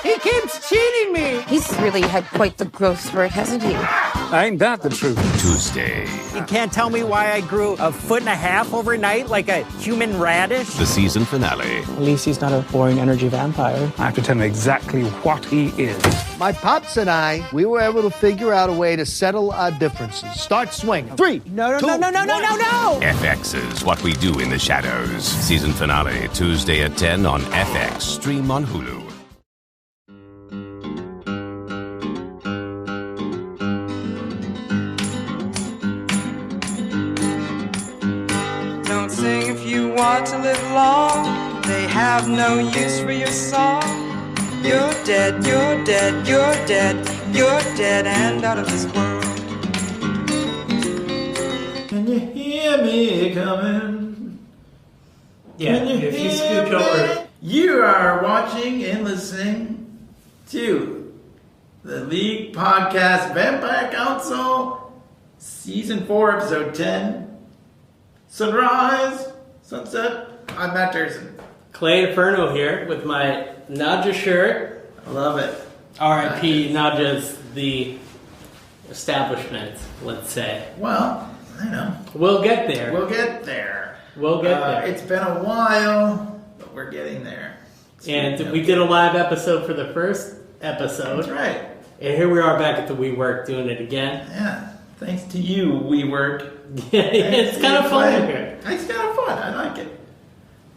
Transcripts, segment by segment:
He keeps cheating me. He's really had quite the growth spurt, hasn't he? Ain't that the truth? Tuesday. You can't tell me why I grew 1.5 feet overnight like a human radish. The season finale. At least he's not a boring energy vampire. I have to tell him exactly what he is. My pops and I, we were able to figure out a way to settle our differences. Start swinging. 3, No. FX is What We Do in the Shadows. Season finale, Tuesday at 10 on FX. Stream on Hulu. Don't sing if you want to live long. They have no use for your song. You're dead, you're dead, you're dead, you're dead and out of this world. Can you hear me coming? Yeah, Can you if you hear scooch me? over. You are watching and listening to the League Podcast Vampire Council, Season 4, Episode 10, Sunrise, Sunset. I'm Matt Dursin. Clay and Ferno here with my Nadja shirt. I love it. R.I.P. Nadja's the establishment, let's say. Well, I know. We'll get there. We'll get there. We'll get there. It's been a while, but we're getting there. And we did a live episode for the first episode. That's right. And here we are back at the WeWork doing it again. Yeah. Thanks to you, WeWork. It's kind of fun Clay. here. It's kind of fun. I like it.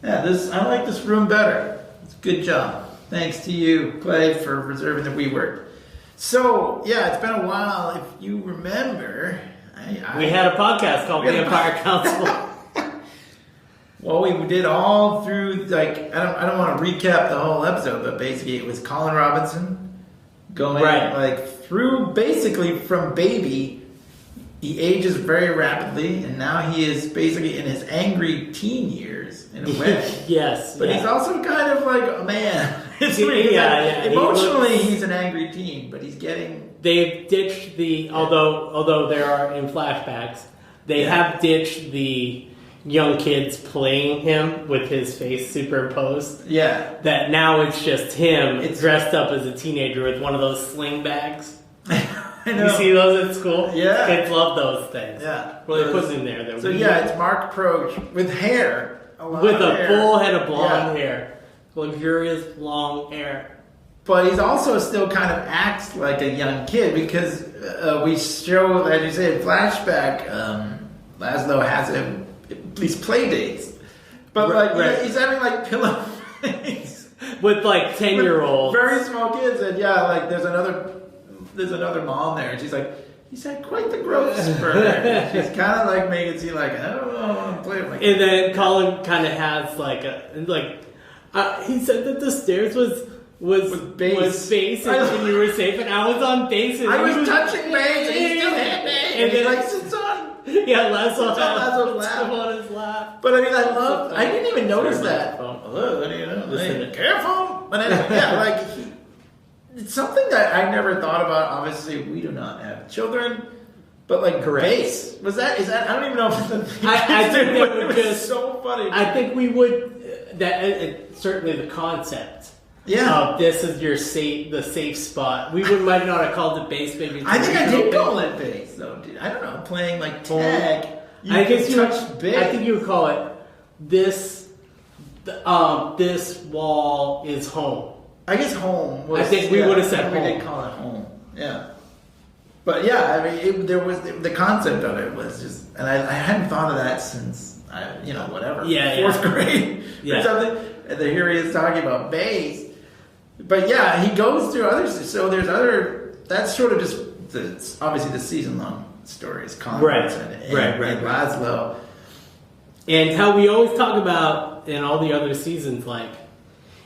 Yeah, I like this room better. It's a good job. Thanks to you, Clay, for reserving the WeWork. So, yeah, it's been a while. If you remember, We had a podcast called Vampire Council. Well, we did all through, like, I don't want to recap the whole episode, but basically it was Colin Robinson going, like, through basically from baby. He ages very rapidly, and now he is basically in his angry teen years, in a way. Yes. But he's also kind of like a man. Emotionally, he's an angry teen, but he's getting... They've ditched the... Although there are in flashbacks, they have ditched the young kids playing him with his face superimposed. Yeah. That now it's just him dressed up as a teenager with one of those sling bags. You see those at school? Yeah. Kids love those things. Yeah. Well, they put them in there. So yeah, it's Mark Proksch with hair. With a full head of blonde hair. Luxurious long hair. But he's also still kind of acts like a young kid because we show, as you say, in flashback, Laszlo has him these play dates. But he's having like pillow fights. With like 10-year-olds. Very small kids. And yeah, like there's another mom there, and she's like, he's had quite the growth spurt. She's kind of like making it seem like, I don't know, I want to play with my kid. And then Colin kind of has he said that the stairs was base and you were safe, and I was on base. And I was touching base, and he still had base. And then like sits on. Yeah, Laszlo's lap. on his lap. But I mean, I didn't even notice that. What do you know? Listen, careful. But anyway, yeah, it's something that I never thought about. Obviously, we do not have children, but like base is that? I don't even know if it's a thing. I think that would just so funny. I think we would certainly the concept. Yeah, this is the safe spot. We might not have called it base, maybe. I think I did call it base though. Dude. I don't know, playing like tag. I think you would call it this. This wall is home. I guess home was... I think we would have said home. We did call it home, yeah. But yeah, I mean, the concept of it was just... And I hadn't thought of that since, whatever. Fourth grade or something. And then here he is talking about base. But yeah, he goes through others. So there's other... That's sort of just... obviously the season-long story is Colin and Laszlo. And how we always talk about in all the other seasons, like...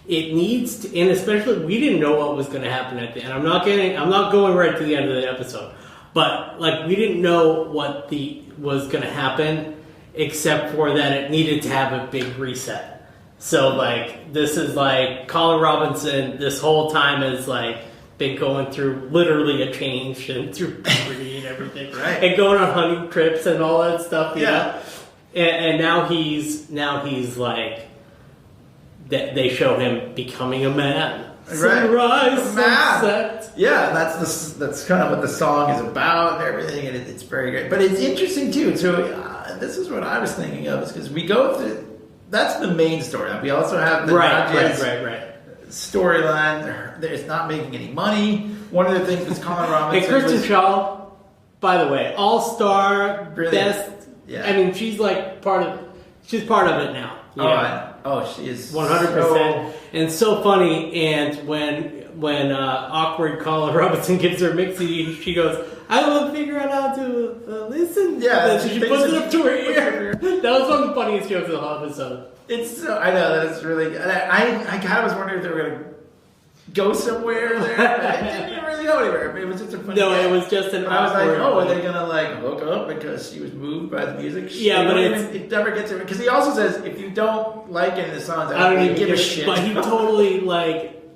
It needs to, and especially we didn't know what was going to happen at the end. I'm not going right to the end of the episode, but like we didn't know what was going to happen, except for that it needed to have a big reset. So like this is like Colin Robinson this whole time has like been going through literally a change and through puberty and everything, and going on hunting trips and all that stuff. You know? And now he's like. That they show him becoming a man. Sunrise, sunset. Yeah, that's kind of what the song is about and everything, and it's very great. But it's interesting too. So this is what I was thinking of, is because we go through. That's the main story. We also have the storyline. It's not making any money. One of the things was Colin Robinson. Hey, Kristen Shaw, by the way, all-star, best. Yeah. I mean, she's part of it now. She is 100%, and so funny. And when awkward Colin Robinson gives her mix CD, she goes, "I will figure out how to listen." Yeah, so she puts it up to her ear. That was one of the funniest jokes of the whole episode. I know that's really good. I kind of was wondering if they were going to go somewhere there. It didn't really go anywhere. It was just a funny. No, it was just an. I was like, are they going to hook up because she was moved by the music? Yeah, but it never gets to it, because he also says if you don't like any of the songs, I don't even give a shit. But he totally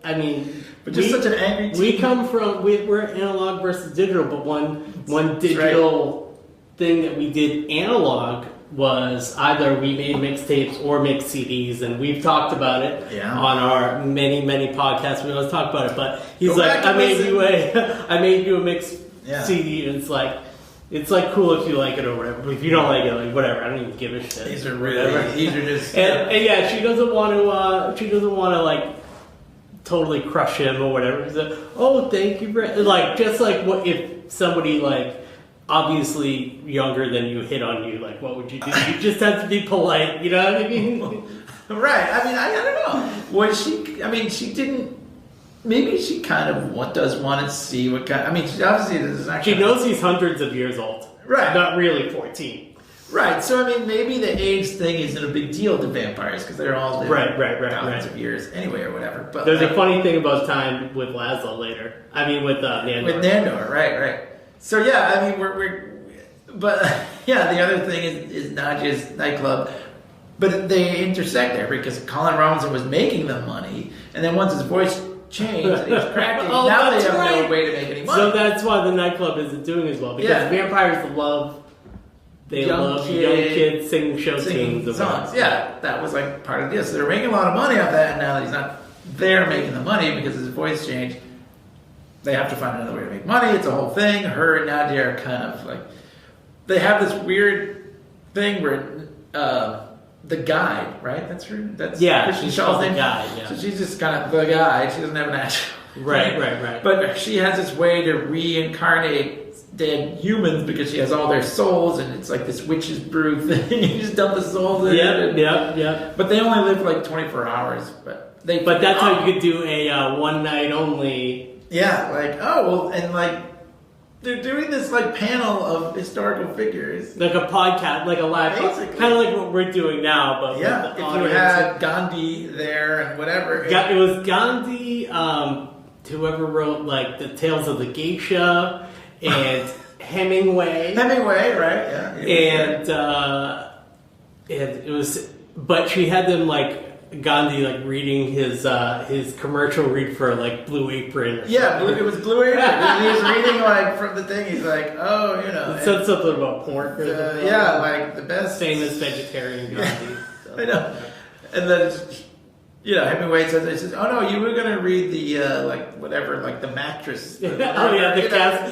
I mean. But just such an angry team. We come from we're analog versus digital, but one digital thing that we did analog was either we made mixtapes or mixed CDs, and we've talked about it on our many podcasts. We always talk about it, but he's I made you a mixed CD, and it's cool if you like it or whatever. But if you don't like it, whatever. I don't even give a shit. These are just and she doesn't want to totally crush him or whatever. He's like, oh, thank you, what if somebody obviously younger than you hit on you, what would you do? You just have to be polite, you know what I mean? Right. I mean, I don't know. She didn't. Maybe she kind of does want to see what kind. I mean, she obviously doesn't. She knows he's hundreds of years old, right? Not really 14. Right, so maybe the age thing isn't a big deal to vampires because they're all thousands of years anyway or whatever. But there's a funny thing about time with Laszlo later. I mean, with Nandor. With Nandor, right. So but the other thing is Nadia's nightclub, but they intersect there because Colin Robinson was making them money, and then once his voice changed, and he was cracking. Now they have no way to make any money. So that's why the nightclub isn't doing as well because vampires love. They love young kids singing show tunes. Songs. Yeah, that was part of this. So they're making a lot of money off that, and now that he's not there making the money because his voice changed, they have to find another way to make money. It's a whole thing. Her and Nadia are kind of they have this weird thing where the guide, right? That's her. That's Kristen Shaw's name. Guide. Yeah. So she's just kind of the guide. She doesn't have an actual. Right. But she has this way to reincarnate dead humans because she has all their souls, and it's this witch's brew thing. You just dump the souls in. Yeah. But they only live 24 hours. But that's how you could do a one night only. Yeah, they're doing this panel of historical figures, a podcast, a live, kind of like what we're doing now. But if you had Gandhi there and whatever, it was Gandhi. Whoever wrote the Tales of the Geisha. And Hemingway, right? Yeah. And it was, but she had them Gandhi reading his commercial read for Blue Apron. It was Blue Apron. And he was reading from the thing. He's it said something about porn. The best famous vegetarian Gandhi. I know, and then. Hemingway says, "Oh no, you were gonna read the the mattress." The cast.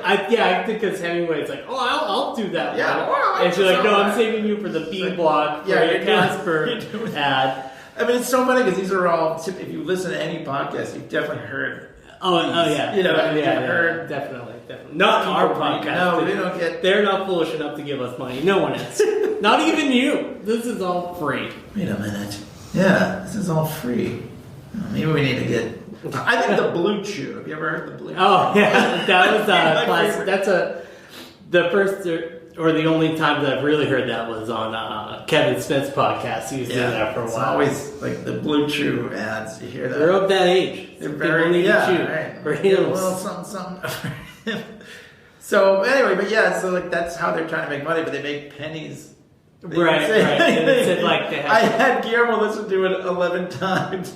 I think because Hemingway's I'll do that. Yeah, and she's no, I'm saving you for the B block for your Casper ad. I mean, it's so funny because these are all. If you listen to any podcast, you've definitely heard. Heard definitely. Not our podcast. No, they don't get. They're not foolish enough to give us money. No one is. Not even you. This is all free. Wait a minute. Yeah, this is all free. Maybe we need to get. I think the Blue Chew. Have you ever heard the Blue Chew? Oh yeah, that was classic. That's the first or the only time that I've really heard that was on Kevin Smith's podcast. He was doing that for a while. It's always the Blue Chew ads. You hear that? They're of that age. They're very right. For him, a little something. So anyway, but that's how they're trying to make money, but they make pennies. Right. And it said I had Guillermo listen to it 11 times,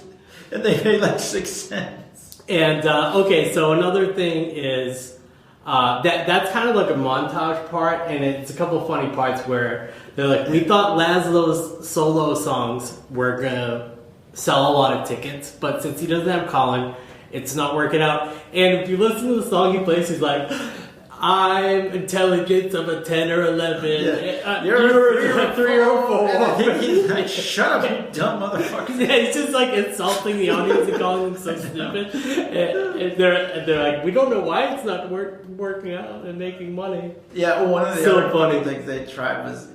and they paid 6 cents. And so another thing is that's kind of a montage part, and it's a couple of funny parts where they're we thought Laszlo's solo songs were gonna sell a lot of tickets, but since he doesn't have Colin, it's not working out. And if you listen to the song he plays, he's like, I'm intelligence of a 10 or 11. Yeah. You're a 3 or 4. He's like, shut up, you dumb motherfucker. Yeah, he's just like insulting the audience and calling them so stupid. And they're like, we don't know why it's not working out and making money. Yeah, well, one of the So other funny things they tried was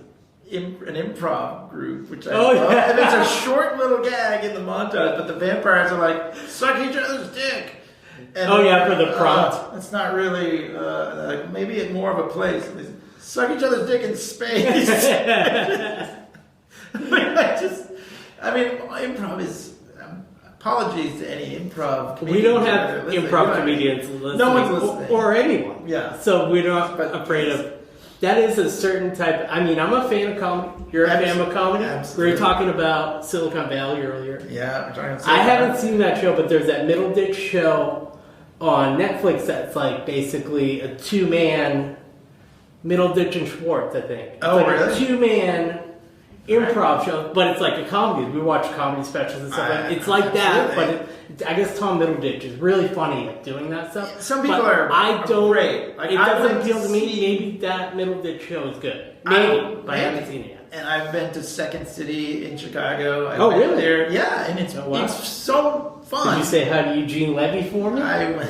an improv group, which I Oh, love. yeah. And it's a short little gag in the montage, but the vampires are like, suck each other's dick. And Oh, yeah, for the prompt. It's not really, like, maybe it's more of a place. Suck each other's dick in space. Improv is, apologies to any improv We don't comedians have that are listening. improv comedians listening. No one's listening. Or anyone. Yeah. So we're not But- afraid of... That is a certain type... I'm a fan of comedy. You're a fan of comedy? Absolutely. We were talking about Silicon Valley earlier. Yeah, we're talking I haven't seen that show, but there's that Middle Ditch show on Netflix that's like basically a 2-man Middle Ditch and Schwartz, I think. It's Oh, like really? a 2-man improv show, but it's like a comedy. We watch comedy specials and stuff. It's like that, but I guess Tom Middleditch is really funny at doing that stuff. Some people but are I don't. great. Like, It I doesn't like appeal to to me. see- Maybe that Middleditch show is good. Maybe, but I haven't seen it yet. And I've been to Second City in Chicago. I Oh, went really? There. Yeah, and it's Oh, wow. it's so fun. Did you say hi to Eugene Levy for me?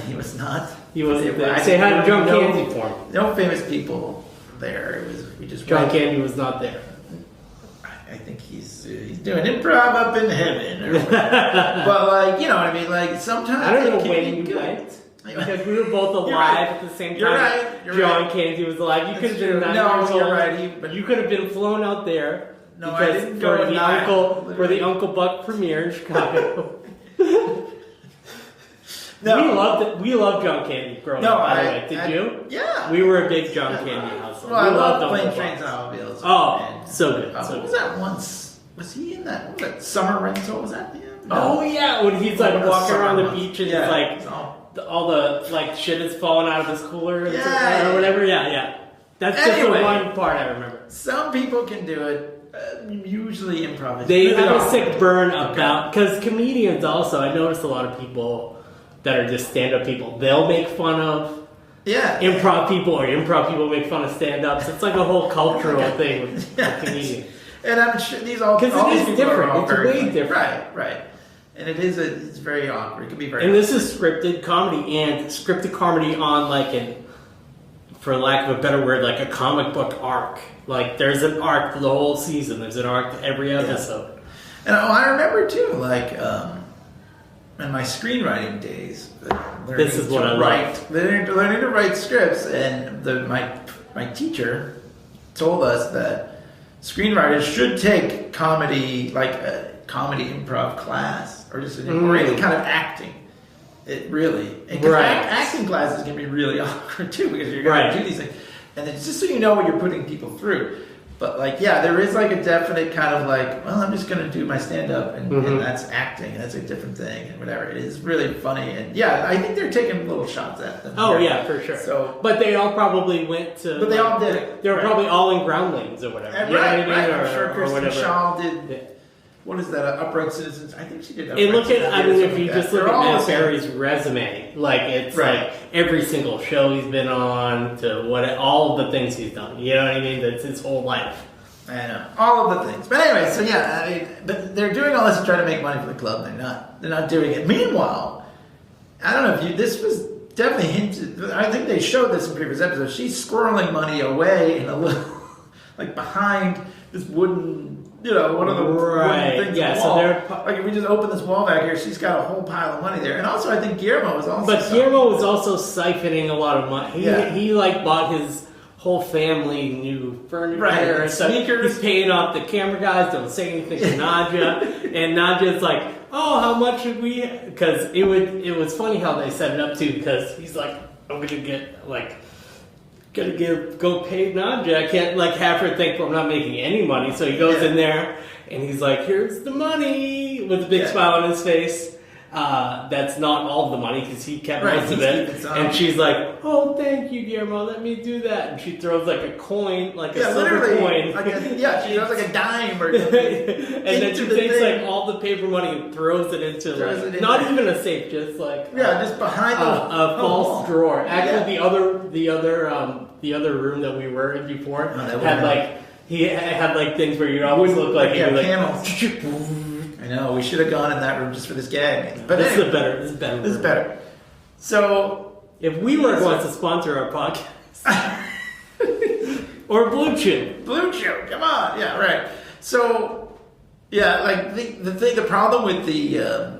He was not. He wasn't there. I Say hi to didn't John know- Candy for me. No famous people there. We just John went. Candy was not there. I think he's doing improv up in heaven. Or but like, you know what I mean? Like sometimes I don't it know can when be you good. went. Because we were both alive You're right. at the same time. You're right. You're John right. Candy was alive. You could have been true. 9 No, years old. you're right. But you could have been flown out there. No, I because didn't go for at the 9, for the literally. Uncle Buck premiere in Chicago. No. We loved John Candy growing No, up. By the I- way, did I- you? Yeah. We were a big John Candy household. Well, we I loved love Plane, Uncle Trains, and Buck. Automobiles. Oh, And, so good. what So was good. that once? Was he in that? What was that Summer Rental? Was that the end? Oh yeah, when he's like One of the walking around the summer beach and months. it's like It's all- all the like shit is falling out of his cooler and Yeah. or whatever. Yeah. That's just Anyway. the one part I remember. Some people can do it. Usually improv is They really have a hard. sick burn about because comedians also. I noticed a lot of people that are just stand-up people. They'll make fun of Yeah. improv people, or improv people make fun of stand-ups. It's like a whole cultural thing with comedians. And I'm sure these all 'Cause it all these is people are different. all It's very way funny. different. Right. And it's very awkward. It can be very. And this is scripted comedy, and scripted comedy on like for lack of a better word, like a comic book arc. Like there's an arc for the whole season. There's an arc to every episode. And I remember too, like in my screenwriting days, learning This is what to I write, learning to write scripts, and my teacher told us that screenwriters should take comedy, like a comedy improv class, or just or any kind of acting. It really, because Right. acting classes can be really awkward too, because you're going to do these things, and it's just so you know what you're putting people through. But like, yeah, there is like a definite kind of like, well, I'm just going to do my stand-up, and that's acting, and that's a different thing, and whatever. It is really funny, and yeah, I think they're taking little shots at them. Oh here. yeah, for sure. So, but they all probably went to. But they all did it. They were Right. probably all in Groundlings or whatever. You know what I mean? right. Or, I'm sure or Kristen whatever. Shaw did. Yeah. What is that? Upright Citizens. I think she did. And look at, I mean, if you just look at Matt Barry. Berry's resume, like it's Right. like every single show he's been on to all of the things he's done. You know what I mean? That's his whole life. I know all of the things, but anyway, so yeah, I mean, but they're doing all this to try to make money for the club. They're not doing it. Meanwhile, I don't know if this was definitely hinted. I think they showed this in previous episodes. She's squirreling money away in a little, like behind this wooden. One of the wooden things. Yeah, in the so wall. they're like if we just open this wall back here, she's got a whole pile of money there. And also, I think Guillermo was also. But Guillermo was also siphoning a lot of money. He like bought his whole family new furniture and stuff. Sneakers. He's paying off the camera guys. Don't say anything to Nadja. And Nadja's like, "Oh, how much should we?" Because it was funny how they set it up too. Because he's like, "I'm gonna get like." Go pay Nadja. I can't have her think I'm not making any money. So he goes in there and he's like, "Here's the money," with a big smile on his face. that's not all of the money because he kept Right, most of he's it. keeping some. And she's like, "Oh, thank you, Guillermo. Let me do that." And she throws like a coin, like a silver literally, coin. she does like a dime or something. And then she takes like all the paper money and throws it into not even a safe, just like just behind a false drawer. Actually, the other room that we were in before had like he had like things where you'd always look like panels. I know, we should have gone in that room just for this gag. But this anyway, is better. This is better. So, if WeWork wants to sponsor our podcast, or Blue Chew, come on, yeah, right. So, yeah, like the problem with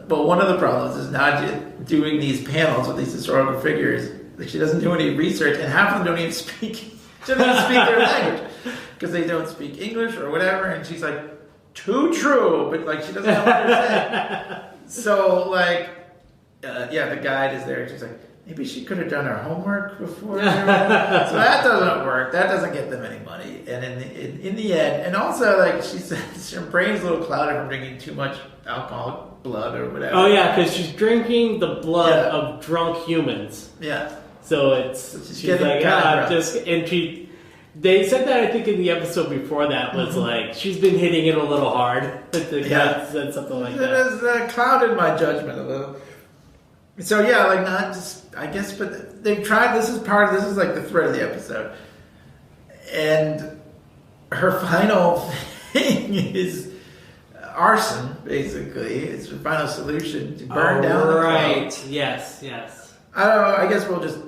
one of the problems is Nadia doing these panels with these historical figures. Like she doesn't do any research, and half of them don't even speak. She doesn't even speak their language because they don't speak English or whatever. And she's like, too true, but like she doesn't know what they're saying. So like, the guide is there. And she's like, maybe she could have done her homework before. So that doesn't work. That doesn't get them any money. And in the end, and also like she says, her brain's a little clouded from drinking too much alcoholic blood or whatever. Oh yeah, because she's drinking the blood of drunk humans. Yeah. So she's like, they said that I think in the episode before that was like she's been hitting it a little hard. The guy said something like that. It has clouded my judgment a little. So yeah, like not just I guess, but they've tried. This is like the thread of the episode, and her final thing is arson. Basically, it's her final solution to burn down the club. Yes. I don't know. I guess we'll just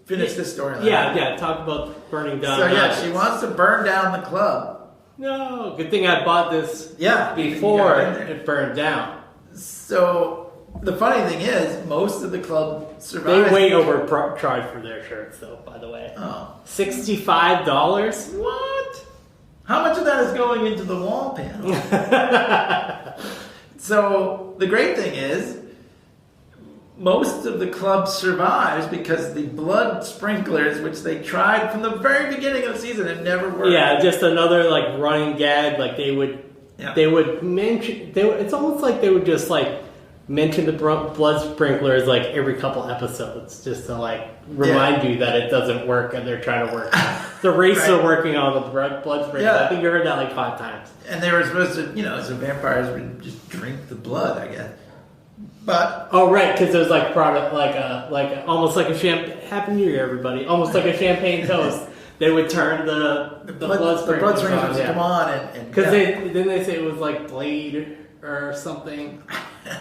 finish this storyline. Yeah. Talk about burning down. So she wants to burn down the club. No, good thing I bought this. Before it burned down. So the funny thing is, most of the club survives. They way overcharged for their shirts, though. By the way, $65. What? How much of that is going into the wall panel? So the great thing is, most of the club survives because the blood sprinklers, which they tried from the very beginning of the season, have never worked. Yeah, just another like running gag. Like they would mention. It's almost like they would just like mention the blood sprinklers like every couple episodes, just to like remind you that it doesn't work and they're trying to work. The race are working on the blood sprinklers. I think you heard that like 5 times. And they were supposed to, so vampires would just drink the blood, I guess. But because there's like product almost like a champagne. Happy New Year, everybody! Almost like a champagne toast. They would turn the blood sprinklers would come on, and because they say it was like Blade or something.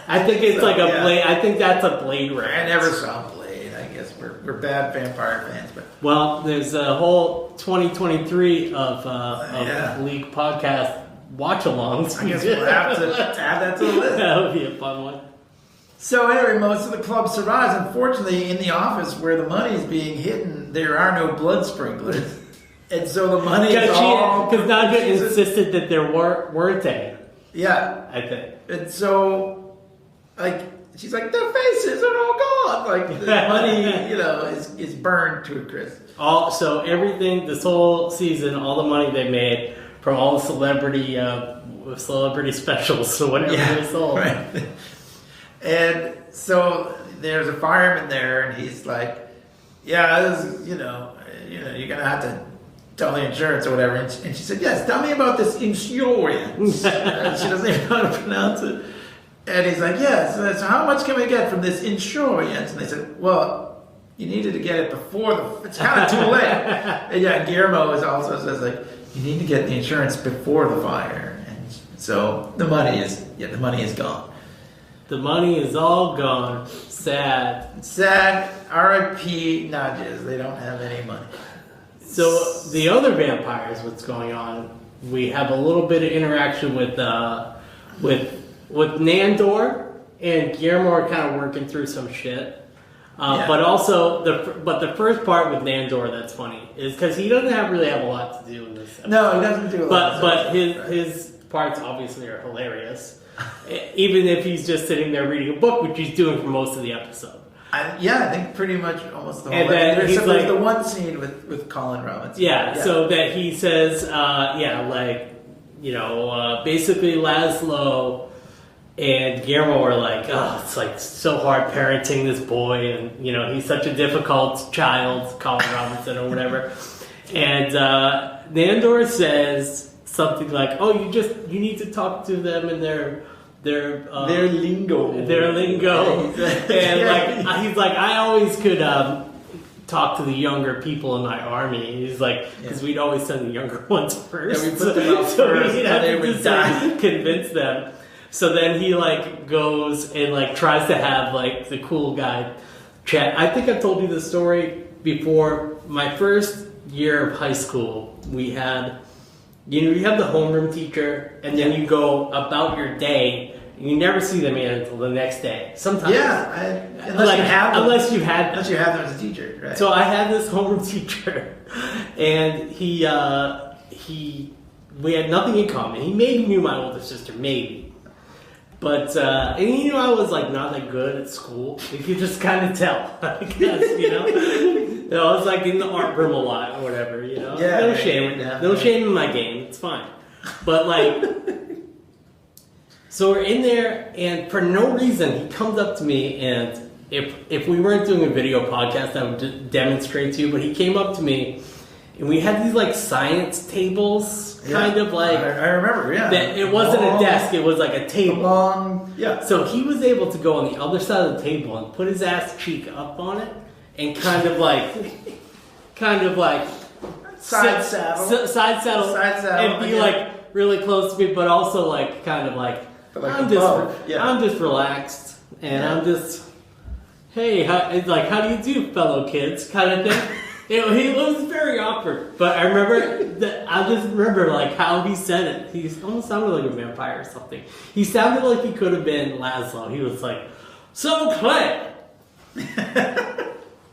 I think it's like a Blade. I think that's a Blade reference. I never saw Blade. I guess we're bad vampire fans, but there's a whole 2023 of League podcast watch-alongs. I guess we'll have to add that to the list. That would be a fun one. So anyway, most of the club survives. Unfortunately, in the office where the money is being hidden, there are no blood sprinklers, and so the money is all because Nadia insisted that there weren't any. Yeah, I think. And so, like, she's like, the faces are all gone. Like the money, is burned to a crisp. So everything, this whole season, all the money they made from all the celebrity specials or whatever they sold. Right. And so there's a fireman there, and he's like, this is, you're going to have to tell the insurance or whatever. And she said, yes, tell me about this insurance. And she doesn't even know how to pronounce it. And he's like, yes, so how much can we get from this insurance? And they said, well, you needed to get it before it's kind of too late. And Guillermo also says, like, you need to get the insurance before the fire. And so the money is gone. The money is all gone. Sad. R.I.P. Nadias. They don't have any money. So the other vampires, what's going on? We have a little bit of interaction with Nandor and Guillermo are kind of working through some shit. But also the first part with Nandor that's funny is because he doesn't really have a lot to do in this episode. No, he doesn't do a lot. But his parts obviously are hilarious. Even if he's just sitting there reading a book, which he's doing for most of the episode. I think pretty much almost the whole. And then there's the one scene with Colin Robinson. So that he says, basically Laszlo and Guillermo were like, oh, it's like so hard parenting this boy, and you know, he's such a difficult child, Colin Robinson or whatever. And Nandor says something like, oh, you need to talk to them in their lingo. And like he's like, I always could talk to the younger people in my army. He's like, because we'd always send the younger ones first. Yeah, we put them out first, we'd and they would die. Convince them. So then he like goes and like tries to have like the cool guy chat. I think I've told you this story before. My first year of high school, we had, you have the homeroom teacher, and then you go about your day. And you never see them again until the next day. Sometimes, unless you had them as a teacher, right? So I had this homeroom teacher, and we had nothing in common. He maybe knew my older sister, maybe, but and he knew I was like not that good at school. You could just kind of tell, I guess, you know. I was like in the art room a lot or whatever, you know. Yeah, no shame, no shame in my game. It's fine, but like. So we're in there, and for no reason, he comes up to me, and if we weren't doing a video podcast, I would demonstrate to you, but he came up to me, and we had these, like, science tables, kind of like... I remember, yeah. It wasn't a desk, it was like a table. Yeah. So he was able to go on the other side of the table and put his ass cheek up on it, and kind of like... Side saddle. And be, like, really close to me, but also, like, kind of like... I'm just relaxed, and I'm just, hey, how do you do, fellow kids, kind of thing. You know, he was very awkward, but I just remember like how he said it. He almost sounded like a vampire or something. He sounded like he could have been Laszlo. He was like, so Clay,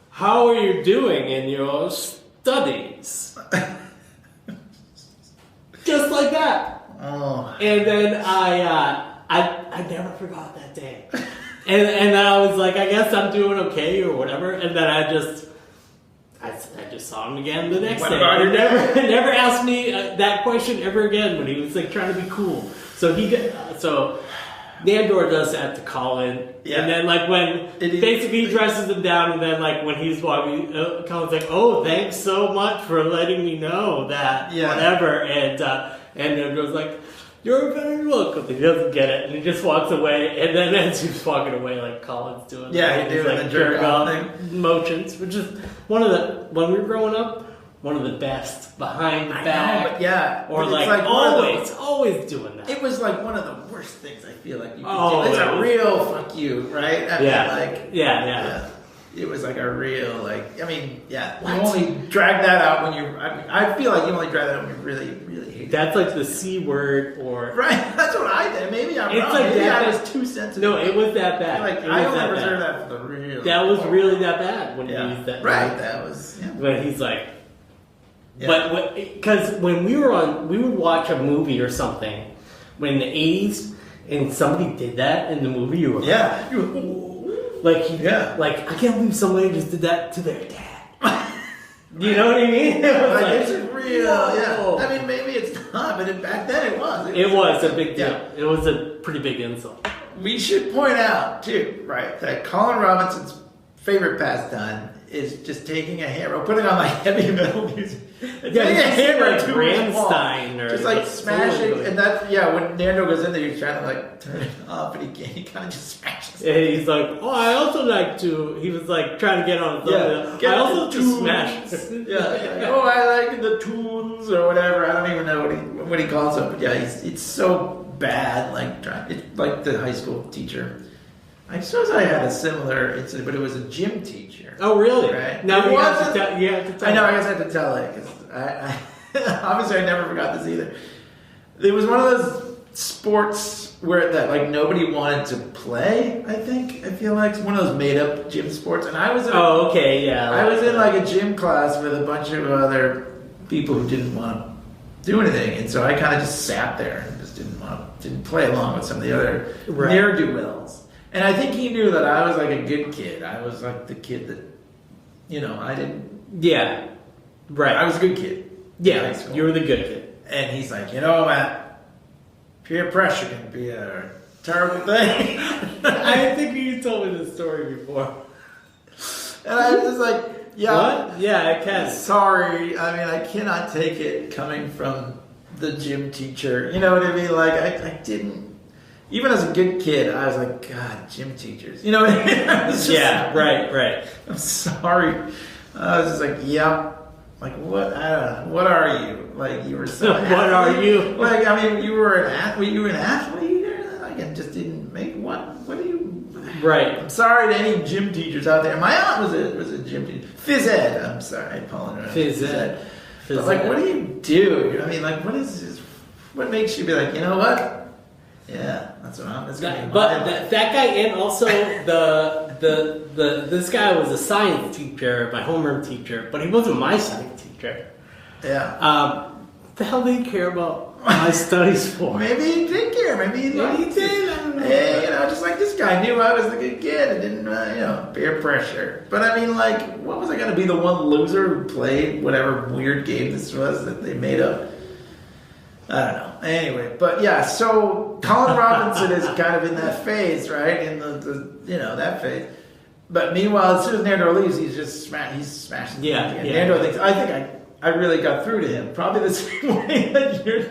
how are you doing in your studies? Just like that. Oh. And then I never forgot that day. And I was like, I guess I'm doing okay or whatever. And then I just saw him again the next day. He never asked me that question ever again when he was like trying to be cool. So Nandor does that to Colin. Yeah. And then like when basically he dresses him down, and then like when he's walking, Colin's like, oh, thanks so much for letting me know that, whatever. And Nandor's like, you're very welcome. He doesn't get it, and he just walks away. And then as he's walking away, like Colin's doing, he's doing like the jerk off motions, which is when we were growing up, one of the best behind the back. Or like always doing that. It was like one of the worst things I feel like you could do. It's a real fuck you, right? It was like a real, like, I mean, you only drag that out when I feel like you only drag that out when you really, really hate it. That's like the C word or... Right, that's what I did. Maybe I'm wrong. Like maybe I was too sensitive. No, it was that bad. I only reserve that for the real... That was really that bad when he used that. Right, that was... Yeah. When he's like... Yeah. But, because when we would watch a movie or something, when in the 80s, and somebody did that in the movie, you were like, like, I can't believe somebody just did that to their dad. You know what I mean? It's real. Whoa. Yeah. I mean, maybe it's not, but back then it was. It was a big deal. Yeah. It was a pretty big insult. We should point out, too, right, that Colin Robinson's favorite pastime is just taking a hammer, putting on like heavy metal music. Taking a hammer to Rammstein or just like smashing, and that when Nando goes in there, he's trying to like turn it off, but he can't. He kind of just smashes. And he's like, oh, I also like to. He was like trying to get on. I also to smash. Oh, I like the tunes or whatever. I don't even know what he calls it. But it's so bad. It's like the high school teacher. I suppose I had a similar incident, but it was a gym teacher. Oh, really? Right? Now you have to tell. I know. I guess I have to tell it because I obviously I never forgot this either. It was one of those sports that like nobody wanted to play. I feel like it's one of those made up gym sports, and I was. I was in like a gym class with a bunch of other people who didn't want to do anything, and so I kind of just sat there and just didn't play along with some of the other ne'er-do-wells. And I think he knew that I was like a good kid. I was like the kid that, I didn't... Yeah. Right. I was a good kid. Yeah, you were the good kid. And he's like, Matt, peer pressure can be a terrible thing. I think you told me this story before. And I was just like, yeah. What? Yeah, I can. Sorry. I mean, I cannot take it coming from the gym teacher. You know what I mean? Like, I didn't, even as a good kid, I was like, God, gym teachers. You know what I mean? Right. I'm sorry. I was just like, yeah. Like, what? I don't know. What are you? Like, you were so What are you? Like, I mean, you were an athlete. You were an athlete? Like, I just didn't make what? What do you... Right. I'm sorry to any gym teachers out there. My aunt was a gym teacher. Phys ed. I'm sorry. I apologize. Phys ed. But like, what do you do? I mean, like, what is this? What makes you be like, you know what? Yeah, that's what I'm. That guy, and also this guy was a science teacher, my homeroom teacher, but he wasn't my science teacher. Yeah. The hell did he care about my studies for? Maybe he did care. Maybe he did. I don't know. Hey, you know, just like this guy knew I was the good kid and didn't, peer pressure. But I mean, like, what was I going to be, the one loser who played whatever weird game this was that they made up? I don't know. Anyway, but yeah, so Colin Robinson is kind of in that phase, right? In the that phase. But meanwhile, as soon as Nando leaves, he's just smashing. Yeah. Nando thinks, I think I really got through to him. Probably the same way that you're...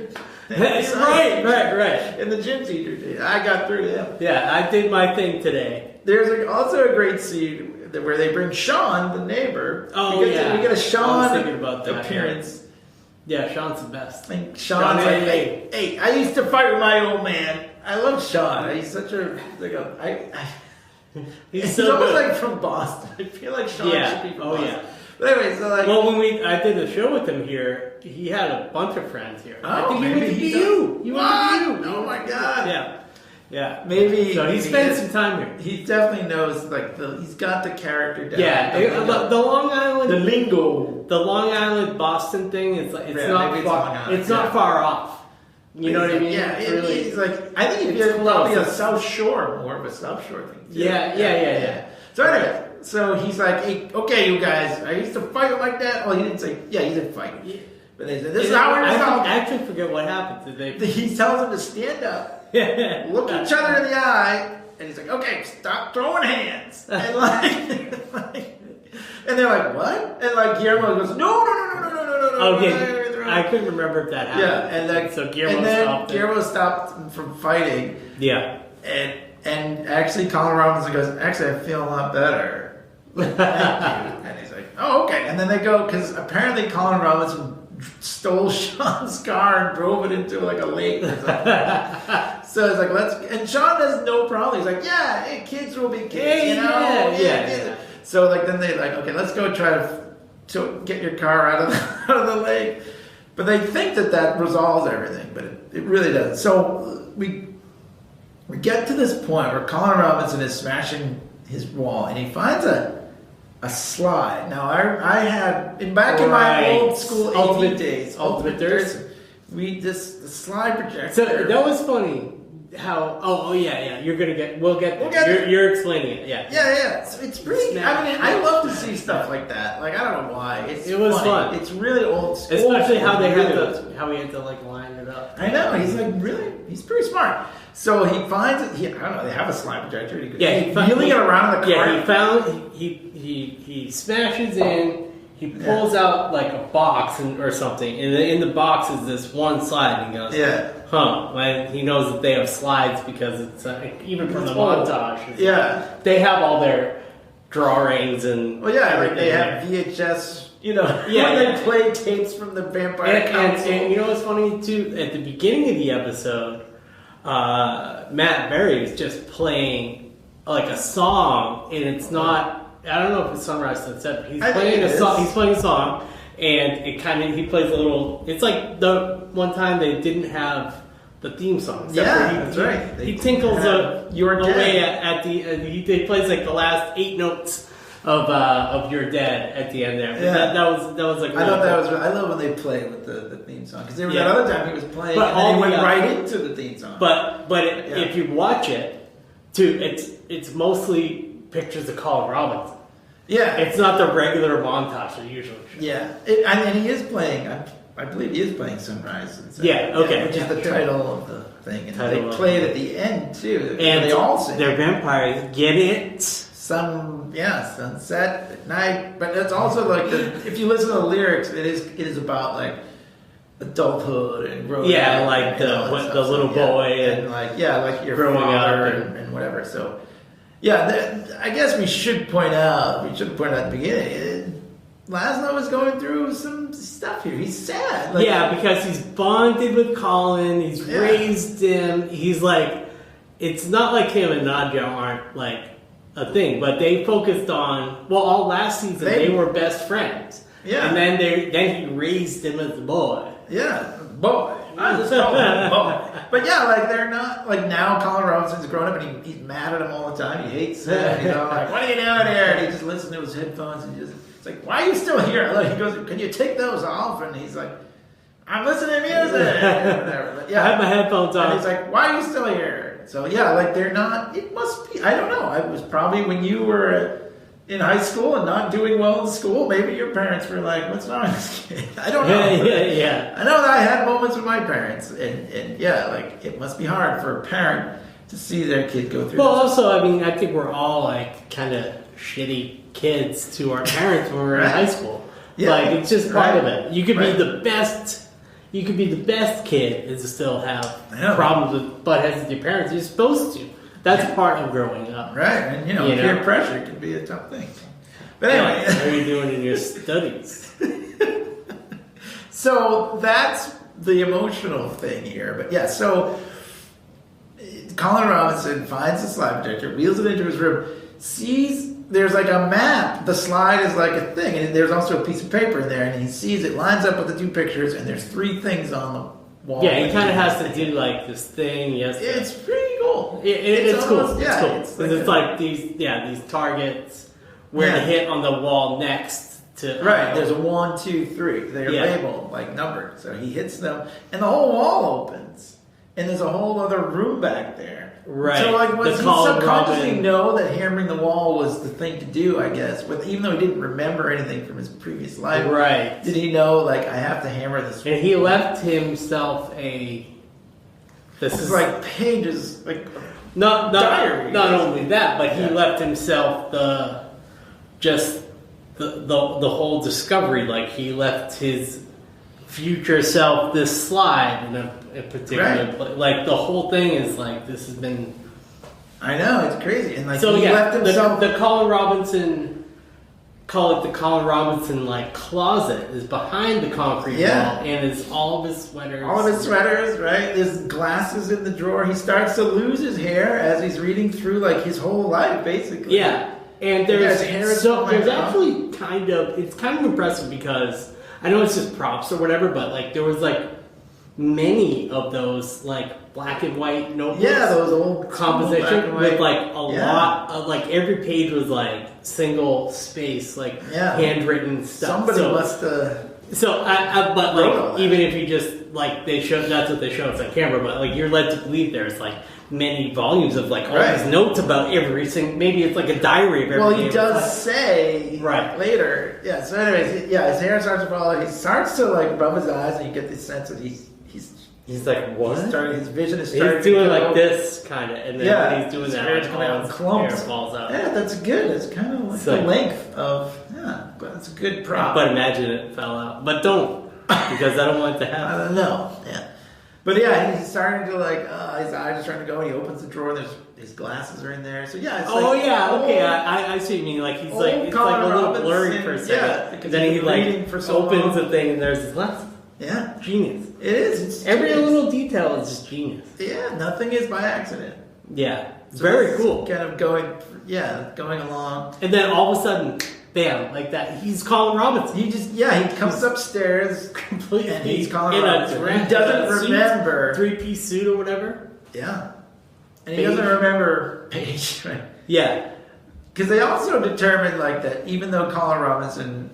Right. And the gym teacher did. I got through to him. Yeah, I did my thing today. There's also a great scene where they bring Sean, the neighbor. Oh, we get a Sean appearance. Yeah, Sean's the best. Like, Sean's like, hey, I used to fight with my old man. I love Sean. He's such a he's so almost good. like from Boston. I feel like Sean should be from Boston. Yeah. But anyway, so like... Well, when I did the show with him here, he had a bunch of friends here. Oh, I think maybe he went to BU. What? Oh my God. Yeah. Maybe... So he spent some time here. He definitely knows, like, he's got the character down. Yeah, the Long Island... The lingo. The Long Island Boston thing, it's not far off. You know what I mean? Yeah, really, he's like, I think he's probably a South Shore, more of a South Shore thing. Too. Yeah. So anyway, so he's like, hey, okay, you guys, I used to fight like that. Well, he didn't say, he did fight. Yeah. But they said, this is how we're going to I actually forget what happened. He tells them to stand up, look each other in the eye, and he's like, okay, stop throwing hands. And and they're like, what? And like Guillermo goes, no. Okay. I couldn't remember if that happened. Yeah, and so Guillermo stopped from fighting. Yeah. And actually Colin Robinson goes, actually I feel a lot better. Thank you. And he's like, oh, okay. And then they go, because apparently Colin Robinson stole Sean's car and drove it into like a lake or something. So it's like, and Sean has no problem. He's like, yeah, hey, kids will be kids, Yeah. So like then they like, okay, let's go try to get your car out of the lake. But they think that resolves everything, but it really doesn't. So we get to this point where Colin Robinson is smashing his wall, and he finds a slide. Now I had in my old school AT days, Ultimate Dursin, the slide projector. So that was funny. How? Yeah. We'll get there. You're explaining it. Yeah. So it's pretty. I mean, I love to see stuff like that. Like, I don't know why. It was fun. It's really old school. Especially how he had to like line it up. I know. He's pretty smart. So he finds it. I don't know. They have a slide projector. He's wheeling it around the car. Yeah, he smashes in. He pulls out like a box or something, and in the box is this one slide. And he goes, and he knows that they have slides because it's even from the montage. They have all their drawings and everything. They have VHS. When they play tapes from the Vampire Council. And you know what's funny too? At the beginning of the episode, Matt Berry is just playing like a song, and it's not. I don't know if it's Sunrise Sunset, but he's playing a song. He's playing a song, and he plays a little. It's like the one time they didn't have the theme song. That's right. He tinkles away at the. He plays like the last 8 notes of You're Dead at the end there. Yeah. That was like. I thought that was. I love when they play with the theme song, because there was that other time he was playing, and then he went right into the theme song. But if you watch it, it's mostly pictures of Colin Robinson. Yeah. It's not the regular montage that usually shows. Yeah. And he is playing, I believe he is playing Sunrise. Okay. Which is the title of the thing, and they play it at the end too. And they all sing. They're vampires. Get it? Sunset at night. But it's also like if you listen to the lyrics, it is about like adulthood and growing up. Like the little boy and like like your growing father up and whatever. So I guess we should point out at the beginning. Laszlo is going through some stuff here. He's sad. Because he's bonded with Colin. He's raised him. He's like, it's not like him and Nadia aren't like a thing, but they focused on all last season they were best friends. Yeah, and then he raised him as a boy. Yeah, boy. I just call him boy. But they're not now. Colin Robinson's grown up and he's mad at him all the time. He hates him. He's all like, "What are you doing here?" And he just listens to his headphones and it's like, "Why are you still here?" He goes, "Can you take those off?" And he's like, "I'm listening to music." Whatever. But, I have my headphones on. And he's like, "Why are you still here?" So they're not. It must be. I don't know. It was probably when you were in high school and not doing well in school. Maybe your parents were like, "What's wrong with this kid?" I don't know. Yeah. I know that I had moments with my parents, and it must be hard for a parent to see their kid go through. Well, also, I mean, I think we're all like kind of shitty kids to our parents when we were in high school. Yeah, it's just part of it. You could be the best. You could be the best kid and still have problems with butt heads with your parents. You're supposed to. That's part of growing up. Right, and peer pressure can be a tough thing. But anyway. How are you doing in your studies? So that's the emotional thing here. But so Colin Robinson finds the slide projector, wheels it into his room, sees there's like a map. The slide is like a thing, and there's also a piece of paper in there, and he sees it lines up with the two pictures, and there's 3 things on the wall. Yeah, he kind of has to do like this thing. Yes, it's pretty cool. It's cool. Yeah, it's cool. It's like these targets where to hit on the wall next to. Right. There's a 1, 2, 3. They're labeled like numbered. So he hits them, and the whole wall opens, and there's a whole other room back there. Right. So was he subconsciously know that hammering the wall was the thing to do? I guess, even though he didn't remember anything from his previous life. Right. Did he know I have to hammer this? And he left himself a. This is like pages, like not diary. Not only that, but he left himself the whole discovery. Like he left his future self this slide in a particular place. Like the whole thing is like this has been. I know, it's crazy, and so he left himself the Colin Robinson. Call it the Colin Robinson closet is behind the concrete wall, and it's all of his sweaters. All of his sweaters, right? There's glasses in the drawer. He starts to lose his hair as he's reading through his whole life, basically. Yeah, and there's actually it's kind of impressive because I know it's just props or whatever, but there was many of those black and white notebooks. Yeah, those old composition with a lot of every page was single space handwritten stuff. Somebody must have. So but even if you just they show that's what they show us on camera, but you're led to believe there's many volumes of all these notes about every single. Maybe it's a diary of every. Well, he does say later. Yeah. So anyways, his hair starts to fall. He starts to rub his eyes, and you get this sense that he's like, what? His vision is starting. He's doing this kind of, and then when he's doing that, clumps. hair falls out. Yeah, that's good. It's kind of the length of. Yeah, but it's a good prop. But imagine it fell out. But don't, because I don't want it to happen. I don't know. Yeah. But he's starting to his eyes are starting to go. He opens the drawer. And his glasses are in there. So it's okay. I see what you mean. It's it's a little blurry for a second. Yeah, because then he opens the thing and there's his glasses. Yeah, genius. It is. Every little detail is just genius. Yeah, nothing is by accident. Yeah, very cool. Kind of going along, and then all of a sudden, bam, like that. He's Colin Robinson. He comes upstairs completely, and he's Colin Robinson. He doesn't remember 3-piece suit or whatever. Yeah, and he doesn't remember Paige. Right? Yeah, because they also determined that even though Colin Robinson.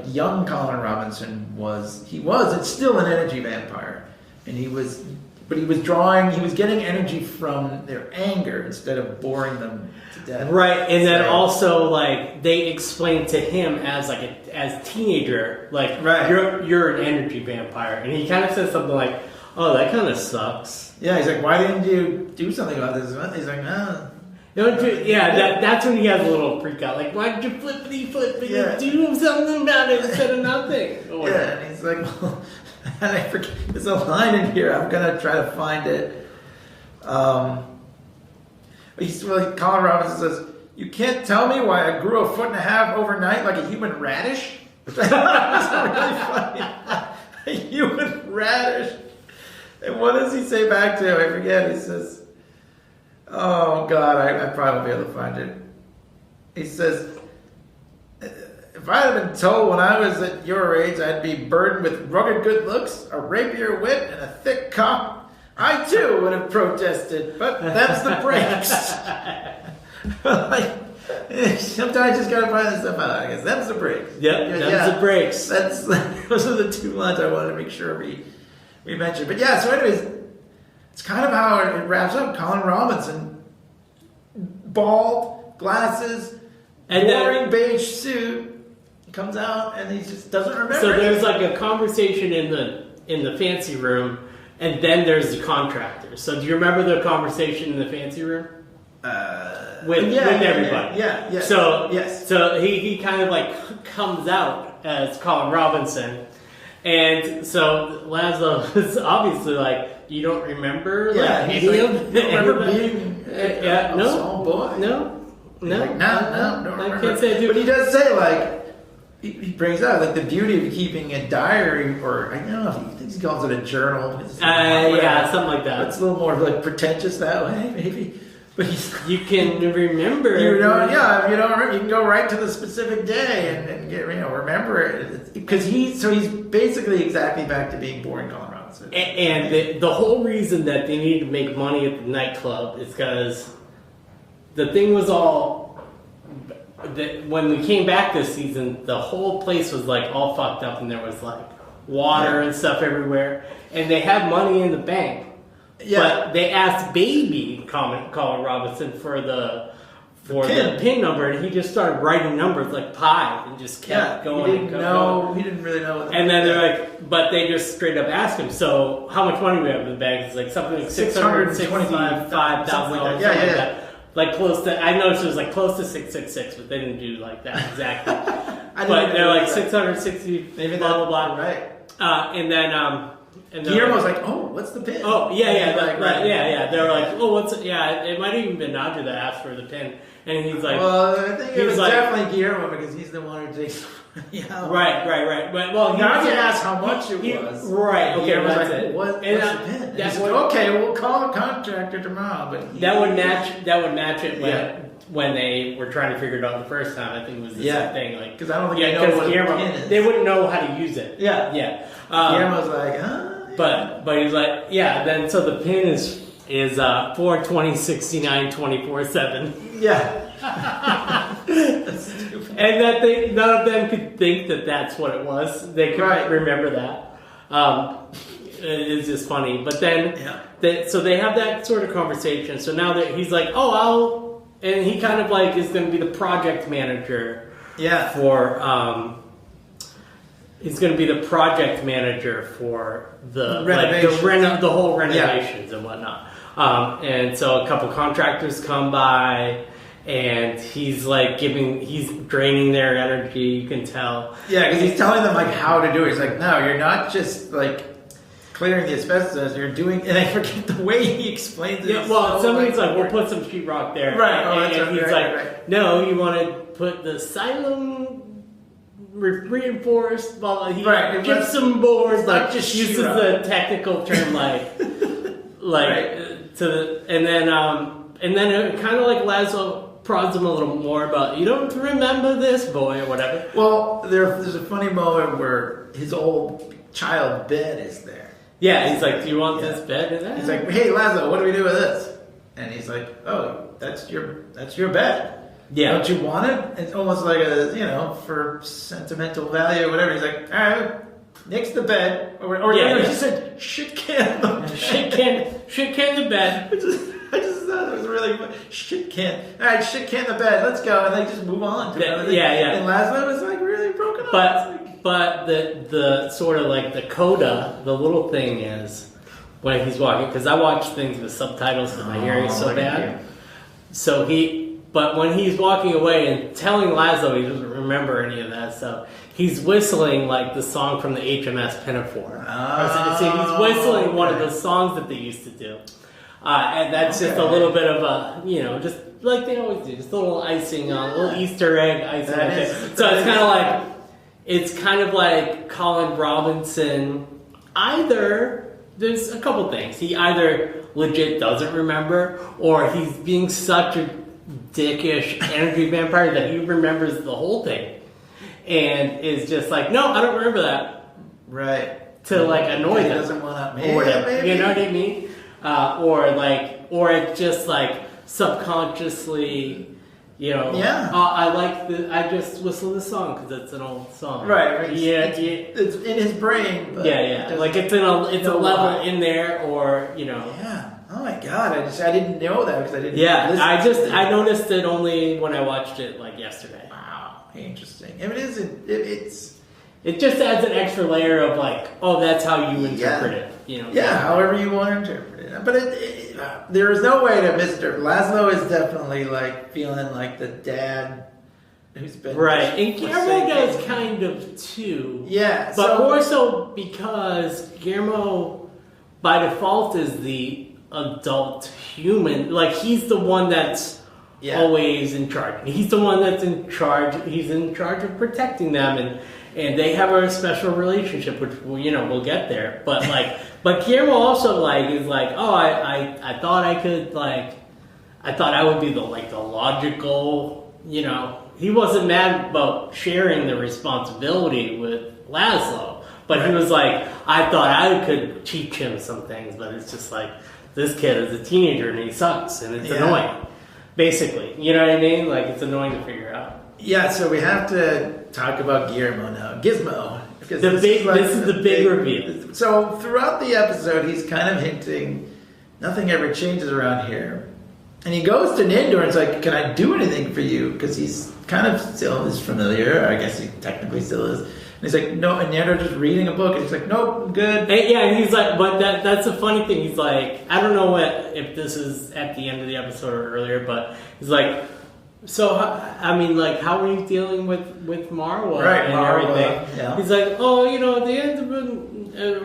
Young Colin Robinson it's still an energy vampire. And he was getting energy from their anger instead of boring them to death. Right, and then also, they explained to him as a teenager, you're an energy vampire. And he kind of says something oh, that kind of sucks. Yeah, he's like, why didn't you do something about this? He's like, no. That's when he has a little freak out. Like, why did you flip? Do something about it instead of nothing. Yeah, and he's like, well, and I forget, there's a line in here. I'm going to try to find it. Colin Robinson says, you can't tell me why I grew 1.5 feet overnight like a human radish? Which I thought was really funny. A human radish. And what does he say back to him? I forget. He says, oh, God, I probably won't be able to find it. He says, if I had been told when I was at your age I'd be burdened with rugged good looks, a rapier wit, and a thick cock, I too would have protested. But that's the breaks. Sometimes you just gotta find this stuff out. I guess that's the breaks. Yep, that's the breaks. Those are the two lines I wanted to make sure we mentioned. But yeah, so anyways, it's kind of how it wraps up. Colin Robinson, bald, glasses, and boring beige suit, comes out and he just doesn't remember. So there's like a conversation in the fancy room, and then there's the contractor. So do you remember the conversation in the fancy room? With everybody. Yeah. So he kind of like comes out as Colin Robinson, and so Laszlo is obviously like, you don't remember? He's like, you don't remember being a small boy? No. Like, no, don't remember. I can't say I do. But he does say, like, he brings out like the beauty of keeping a diary, or I don't know if he thinks he calls it a journal. Something like that. It's a little more like pretentious that way, maybe. But you can remember. If you don't remember, you can go right to the specific day and get remember it, because he's basically exactly back to being boring Colin Robinson. And the whole reason that they need to make money at the nightclub is because the thing was all that when we came back this season, the whole place was like all fucked up, and there was like water and stuff everywhere, and they had money in the bank. Yeah. But they asked baby Colin Robinson for the pin number, and he just started writing numbers like pi and just kept going. He didn't really know. And then they're like, but they just straight up asked him, so how much money do we have in the bank? It's like something like $625,000. Yeah. Like close to, I noticed it was like close to 666, but they didn't do like that exactly. But they're like 660, maybe blah blah blah. Right. And then Guillermo's like, oh, what's the pin? Oh, yeah. They were like, oh, what's it? Yeah, it might have even been Nadja that asked for the pin. And he's like, well, I think it was definitely Guillermo, because he's the one who takes money out. Right. But, well, Nadja asked how much it was. Right, okay, Guillermo's that's like, it. what's the pin? Okay, we'll call the contractor tomorrow. But that would match it when they were trying to figure it out the first time. I think it was the same thing. Like, because I don't think they know what Guillermo, a pin is. They wouldn't know how to use it. Yeah. Guillermo's like, But he's like, then so the pin is 4/20/69/24/7. Yeah. And that none of them could think that that's what it was. They couldn't remember that. It's just funny. But then, so they have that sort of conversation. So now that he's like, and he kind of like is going to be the project manager. Yeah. He's going to be the project manager for the the whole renovations and whatnot. And so a couple contractors come by, and he's like he's draining their energy. You can tell. Yeah, because he's telling them like how to do it. He's like, no, you're not just like clearing the asbestos. You're doing, and I forget the way he explains it. Yeah, well, somebody's like, we'll put some sheetrock there, right? And he's like, no, you want to put the xylem reinforced, gypsum boards, like just uses the technical term, and then it kind of like Laszlo prods him a little more about, you don't remember this, boy, or whatever. Well, there's a funny moment where his old child bed is there. Yeah, he's like, do you want this bed? He's like, hey, Laszlo, what do we do with this? And he's like, oh, that's your bed. Yeah. Don't you want it? It's almost like for sentimental value or whatever. He's like, all right, next the bed. Or he said, shit can the bed. I just thought it was really funny. Shit can. All right, shit can the bed. Let's go. And they just move on to another thing. Yeah. And Laszlo was like really broken up. But the sort of like the coda, the little thing is, when he's walking, because I watch things with subtitles because my hearing is so bad. So but when he's walking away and telling Laszlo he doesn't remember any of that stuff, he's whistling like the song from the HMS Pinafore. So he's whistling one of those songs that they used to do. And that's just a little bit of a, just like they always do, just a little icing on, a little Easter egg icing. So it's kind of like Colin Robinson. There's a couple things. He either legit doesn't remember, or he's being such a dickish energy vampire that he remembers the whole thing. And is just like, no, I don't remember that. Right. To like annoy them. He doesn't want to, or whatever. Maybe. You know what I mean? Or it's just like subconsciously, I just whistle this song because it's an old song. Right. It's in his brain. But like it's a level in there, or Yeah. Oh my God! I didn't know that because I didn't. Yeah. I noticed it only when I watched it like yesterday. Wow. Interesting. I mean, it just adds an extra layer of like, oh, that's how you interpret it. However you want to interpret it. But there is no way to misinterpret. Laszlo is definitely like feeling like the dad who's been right, and Guillermo does kind of too. Yeah, but more so because Guillermo, by default, is the adult human. Like he's the one that's always in charge. He's the one that's in charge. He's in charge of protecting them, and they have a special relationship, which we'll get there. But but Guillermo also is like, oh, I thought I could I thought I would be the logical, he wasn't mad about sharing the responsibility with Laszlo, but he was like, I thought I could teach him some things, but it's just like this kid is a teenager and he sucks and it's annoying, basically. You know what I mean? Like it's annoying to figure out. Yeah, so we have to talk about Guillermo now. Gizmo. This is the big reveal. So throughout the episode, he's kind of hinting, nothing ever changes around here. And he goes to Nandor and is like, can I do anything for you? Because he's kind of still is familiar. I guess he technically still is. And he's like, no. And Nandor's just reading a book. And he's like, nope, I'm good. And he's like, but that's a funny thing. He's like, I don't know if this is at the end of the episode or earlier, but he's like, so, I mean, how are you dealing with Marwa and everything? Yeah. He's like, oh, at the end of a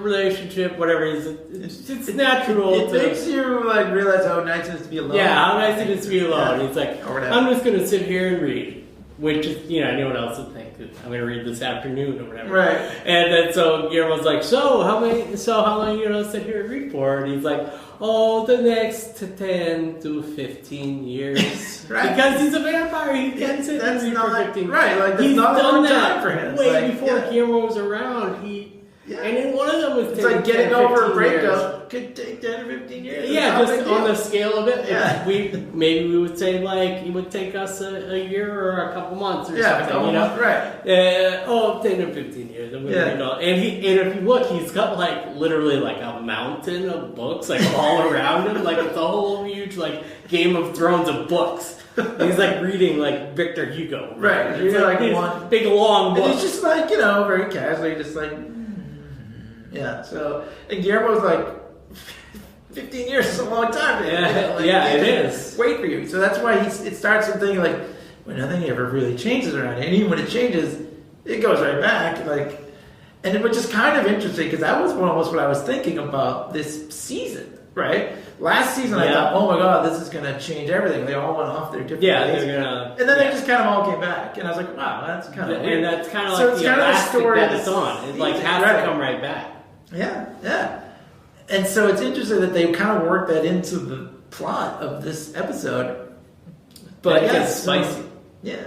relationship, whatever, it's natural. It makes you, realize how nice it is to be alone. Yeah, how nice it is to be alone. Yeah. He's like, I'm just going to sit here and read. Which is, anyone else would think, I'm going to read this afternoon or whatever. Right. And then so Guillermo's like, how long are you going to sit here and read for? And he's like, the next 10 to 15 years. Right. Because he's a vampire, he can sit and read for 15 years. Right, that's he's not done a long that time for him. way before Guillermo was around. And then one of them was it's like getting over a breakup could take 10 or 15 years. Yeah, just on the scale of it. Yeah. Maybe we would say it would take us a year or a couple months or something. Right. 10 or 15 years. And if you look, he's got literally a mountain of books all around him. It's a whole huge Game of Thrones of books. And he's reading Victor Hugo. Right. It's one big long book. And he's just very casually just yeah, so, and Guillermo's 15 years is a long time. It is. Wait for you. So that's why it starts something when nothing ever really changes around it. And even when it changes, it goes right back. And it was just kind of interesting because that was almost what I was thinking about this season, right? Last season I thought, oh my God, this is going to change everything. They all went off their different ways. They're gonna. And then they just kind of all came back. And I was like, wow, that's kind of weird. And that's kind of so the elastic that it's on. It has to come right back. Yeah. And so it's interesting that they kind of worked that into the plot of this episode. But it gets spicy. Yeah,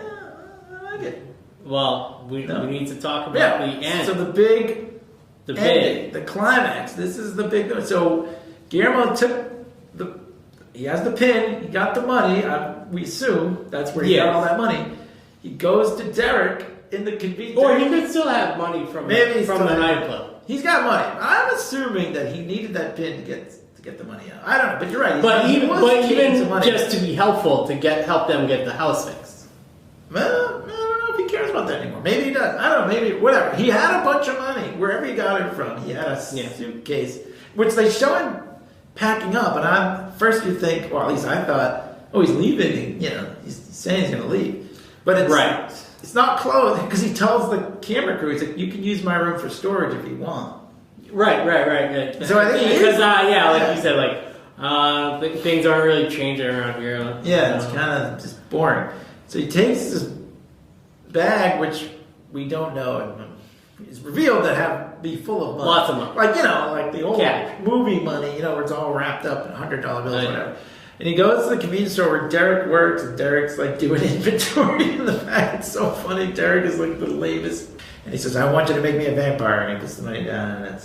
I like it. Well, we need to talk about the end. So the climax. This is the big one. So Guillermo he has the pin, he got the money, we assume that's where he got all that money. He goes to Derek in the convenience. Or he could still have money from the nightclub. He's got money. I'm assuming that he needed that pin to get the money out. I don't know, but you're right. But even just to be helpful to help them get the house fixed. Well, I don't know if he cares about that anymore. Maybe he does. I don't know. Maybe whatever. He had a bunch of money wherever he got it from. He had a suitcase. which they show him packing up, and first you think, or at least I thought, oh, he's leaving. He's saying he's going to leave, but it's not clothes because he tells the camera crew, he's like, you can use my room for storage if you want. Right. So I think because like you said, like things aren't really changing around here. Yeah, it's kind of just boring. So he takes this bag, which we don't know, and is revealed to be full of money. Lots of money. Like the old movie money, where it's all wrapped up in $100 bills or whatever. And he goes to the convenience store where Derek works, and Derek's like doing inventory in the back. It's so funny. Derek is like the lamest. And he says, I want you to make me a vampire. And he puts the money down, and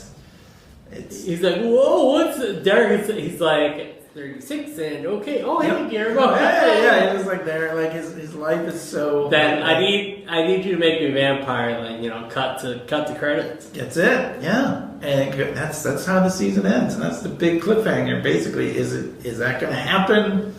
he's like, whoa, what's it? Derek, he's like 36 and okay. Oh, hey, Gary. Oh, hey, yeah, he's like there. Like his life is so. Then I need you to make me a vampire. Like cut to credits. That's it. Yeah, and that's how the season ends, and that's the big cliffhanger. Basically, is that going to happen?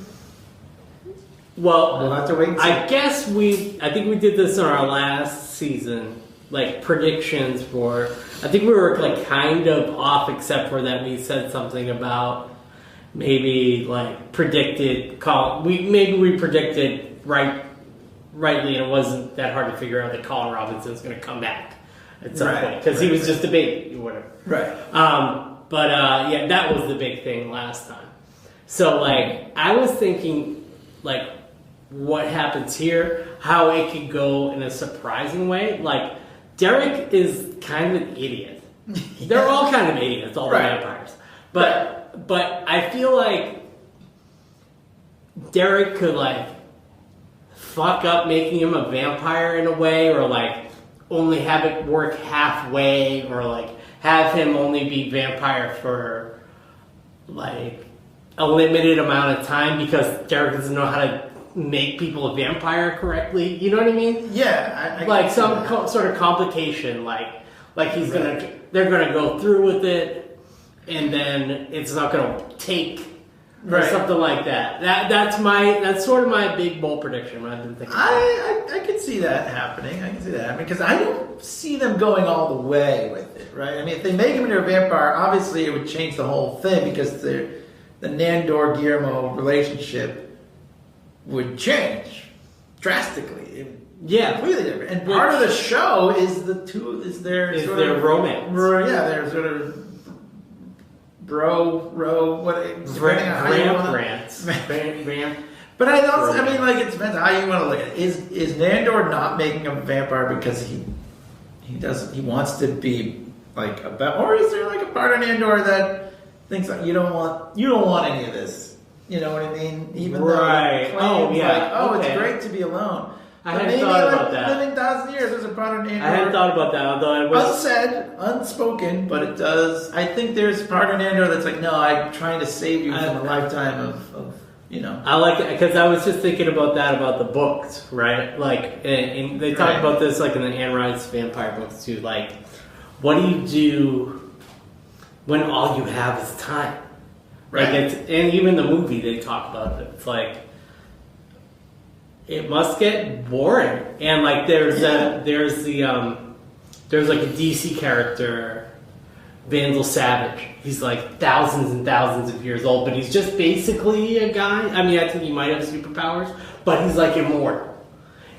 Well, we'll have to wait and see. I think we did this in our last season, like predictions for. I think we were like kind of off, except for that we said something about maybe like predicted. We predicted rightly, and it wasn't that hard to figure out that Colin Robinson was going to come back at some point because he was just a baby or whatever. Right. But that was the big thing last time. So like I was thinking like what happens here, how it could go in a surprising way. Like Derek is kind of an idiot. They're all kind of idiots, all the vampires. But I feel like Derek could like fuck up making him a vampire in a way, or like only have it work halfway, or like have him only be vampire for like a limited amount of time because Derek doesn't know how to make people a vampire correctly. You know what I mean? Yeah. I like some sort of complication, like they're gonna go through with it, and then it's not gonna take. Or something like that. That's sort of my big bold prediction. I've been thinking. I could see that happening. Because I don't see them going all the way with it, right? I mean, if they make him into a vampire, obviously it would change the whole thing because the Nandor Guillermo relationship would change drastically. Completely different. And part of the show is their romance. Yeah, their sort of. Vamp. But I also, I mean, like, it depends how you want to look at it. Is Nandor not making a vampire because he wants to be like or is there like a part of Nandor that thinks like you don't want any of this? You know what I mean? Even though it's great to be alone. I hadn't thought about that. Living 1,000 years, there's a part of Nandor. I hadn't thought about that, although I was unsaid, unspoken, but it does. I think there's part of Nandor that's like, no, I'm trying to save you from a lifetime of. I like it because I was just thinking about that about the books, right? Like, and they talk about this like in the Anne Rice vampire books too. Like, what do you do when all you have is time? Right. Like and even the movie they talk about it. It's like. It must get boring, and like there's like a DC character, Vandal Savage. He's like thousands and thousands of years old, but he's just basically a guy. I mean, I think he might have superpowers, but he's like immortal,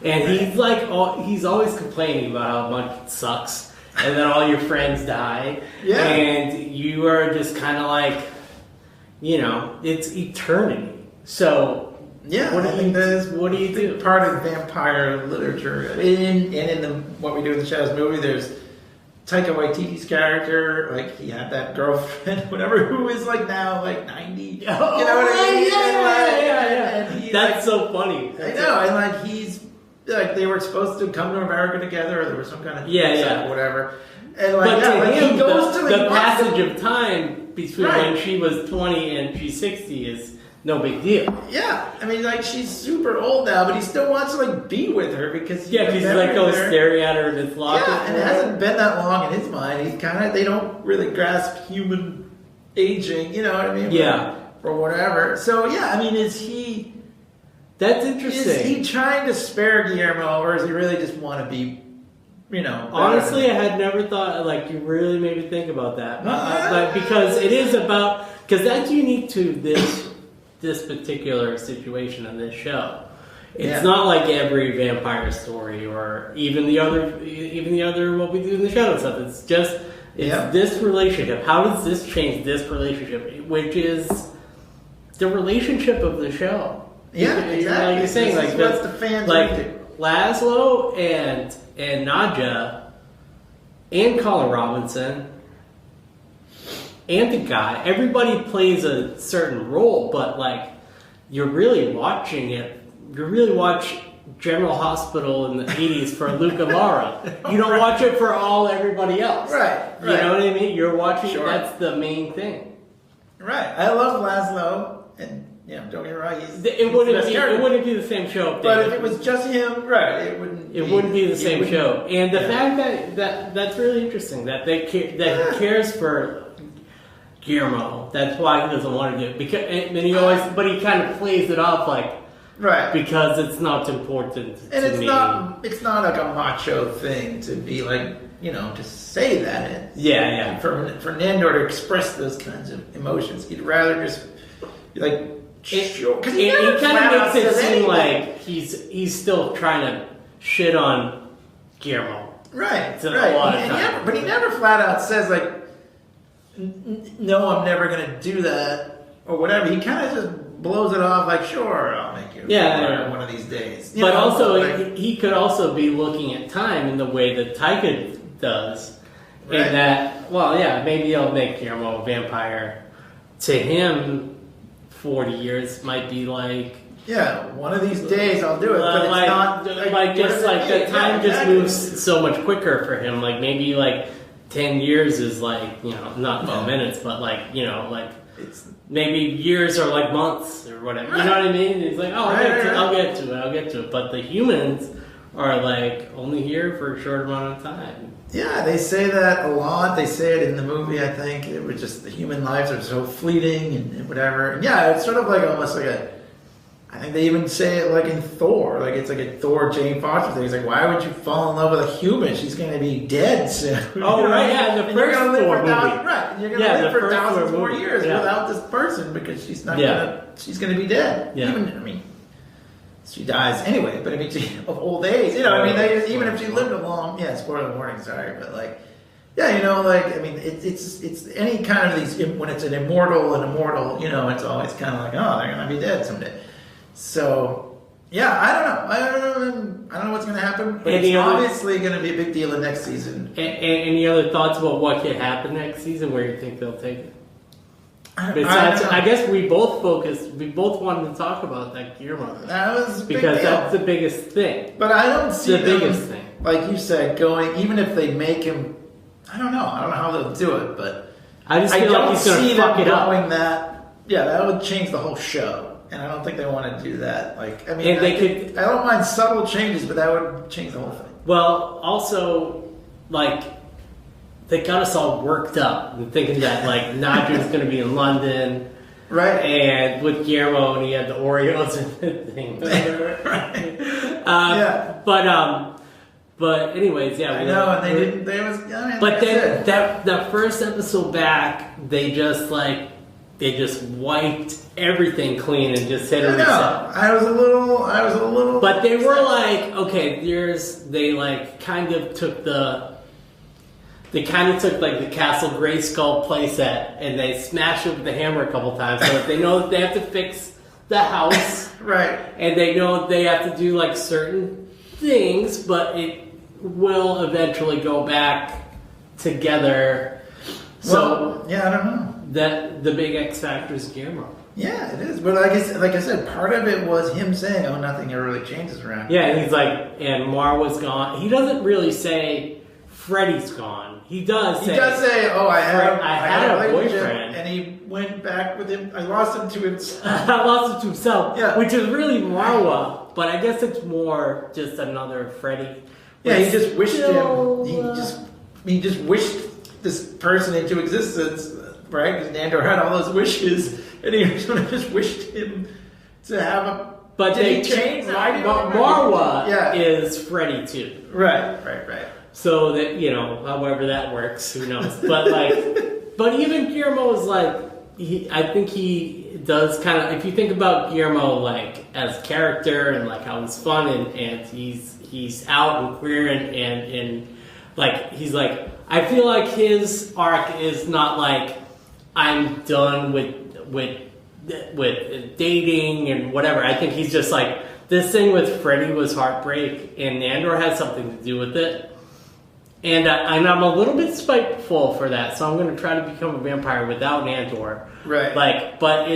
and he's like he's always complaining about how much it sucks, and then all your friends die, and you are just kind of like, it's eternity. So. Yeah, what do you do? Part of vampire literature, and in what we do in the Shadows movie, there's Taika Waititi's character, like he had that girlfriend, whatever, who is like now like 90. You know what I mean? Yeah. And that's so funny. I know, and like he's like they were supposed to come to America together, or there was some kind of whatever. And like, but to him, he goes to the passage of time between when she was 20 and she's 60 is. No big deal. Yeah, I mean, like she's super old now, but he still wants to like be with her because he's like staring at her in his locker. Yeah, and it hasn't been that long in his mind. He's they don't really grasp human aging. You know what I mean? Yeah, or whatever. So yeah, I mean, is he? That's interesting. Is he trying to spare Guillermo, or does he really just want to be Honestly, I had never thought, like, you really made me think about that. Like, because it is about, because that's unique to this particular situation in this show. It's not like every vampire story or even the other what we do in the shadow stuff. It's just this relationship. How does this change this relationship, which is the relationship of the show? Yeah, exactly. Like you're saying, like what the fans like Laszlo and Nadja and Colin Robinson and the guy. Everybody plays a certain role, but like you're really watching it. You really watch General Hospital in the 80s for Luca Mara. You don't watch it for everybody else. Right. You know what I mean? You're watching, that's the main thing. Right. I love Laszlo, and don't get me wrong, it wouldn't be the same show. But if it was just him, it wouldn't be the same show. And the fact that's really interesting, that he cares for Guillermo. That's why he doesn't want to do it. But he kind of plays it off like, because it's not important and it's me. It's not like a macho thing to be like, to say that. For Nandor to express those kinds of emotions, he'd rather just be like, sure. Because he kind of makes it seem like he's still trying to shit on Guillermo. Right. But he never flat out says like, no, I'm never going to do that or whatever. He kind of just blows it off like, sure, I'll make you one of these days. But also, he could also be looking at time in the way that Taika does. In that, maybe I'll make Guillermo a vampire. To him, 40 years might be like... Yeah, one of these days I'll do it, but it's not... the time just moves so much quicker for him. Like, maybe, 10 years is not 10 minutes, but it's... Maybe years are like months or whatever. You know what I mean? It's like, I'll get to it. But the humans are only here for a short amount of time. Yeah, they say that a lot. They say it in the movie, I think. It was just the human lives are so fleeting and whatever. And it's sort of almost like I think they even say it in Thor. It's like a Thor Jane Foster thing. It's like, why would you fall in love with a human? She's going to be dead soon. Oh, right, yeah, the first Thor movie. Right, you're going to live for thousands more years without this person because she's not she's going to be dead. Yeah. Even, she dies anyway, but of old age. Even if she lived a long, spoiler warning, sorry, but it's any kind of these, when it's an immortal, it's always kind of like, oh, they're going to be dead someday. So, I don't know what's going to happen, but it's obviously going to be a big deal in next season. Any other thoughts about what could happen next season? Where you think they'll take it? I guess we both wanted to talk about that Guillermo. That was a big because deal. that's the biggest thing. But I don't see the biggest thing. Like you said, going, even if they make him, I don't know how they'll do it, but I just feel like he's going to fuck it up. That would change the whole show. And I don't think they want to do that. I don't mind subtle changes, but that would change the whole thing. Well, also, they got us all worked up and thinking that Nadja's going to be in London, right? And with Guillermo, and he had the Oreos and the thing, right? But anyways, I know, and they didn't. They was, but then that first episode back, they just wiped everything clean and just hit a reset. I was a little. But they were they kind of took the Castle Grayskull playset and they smashed it with the hammer a couple times, so that they know that they have to fix the house, right? And they know they have to do certain things, but it will eventually go back together. So I don't know. That the big X factor is Guillermo. Yeah, it is. But like I said, part of it was him saying, "Oh, nothing ever really changes around." Yeah, and he's and Marwa's gone. He doesn't really say Freddy's gone. He does say, "Oh, I had a boyfriend," and he went back with him. I lost him to himself. I lost him to himself. Yeah, which is really Marwa, but I guess it's more just another Freddy. Yeah, he just wished him. He just wished this person into existence. Right, because Nandor had all those wishes, and he just wished him to have a. But they changed. Marwa is Freddy too. Right. So that, however that works, who knows? But but even Guillermo is I think he does kind of, if you think about Guillermo as character and how he's fun and he's out and queer and he's I feel like his arc is not I'm done with dating and whatever. I think he's just this thing with Freddy was heartbreak and Nandor had something to do with it. And I'm a little bit spiteful for that, so I'm going to try to become a vampire without Nandor. Right. But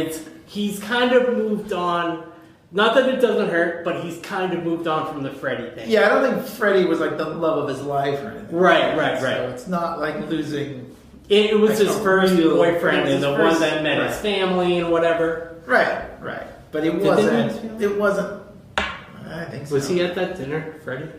he's kind of moved on. Not that it doesn't hurt, but he's kind of moved on from the Freddy thing. Yeah, I don't think Freddy was the love of his life or anything. Right. So it's not losing. It was his first boyfriend and the one that met his family and whatever. Right. But it wasn't. I think so. Was he at that dinner, Freddy?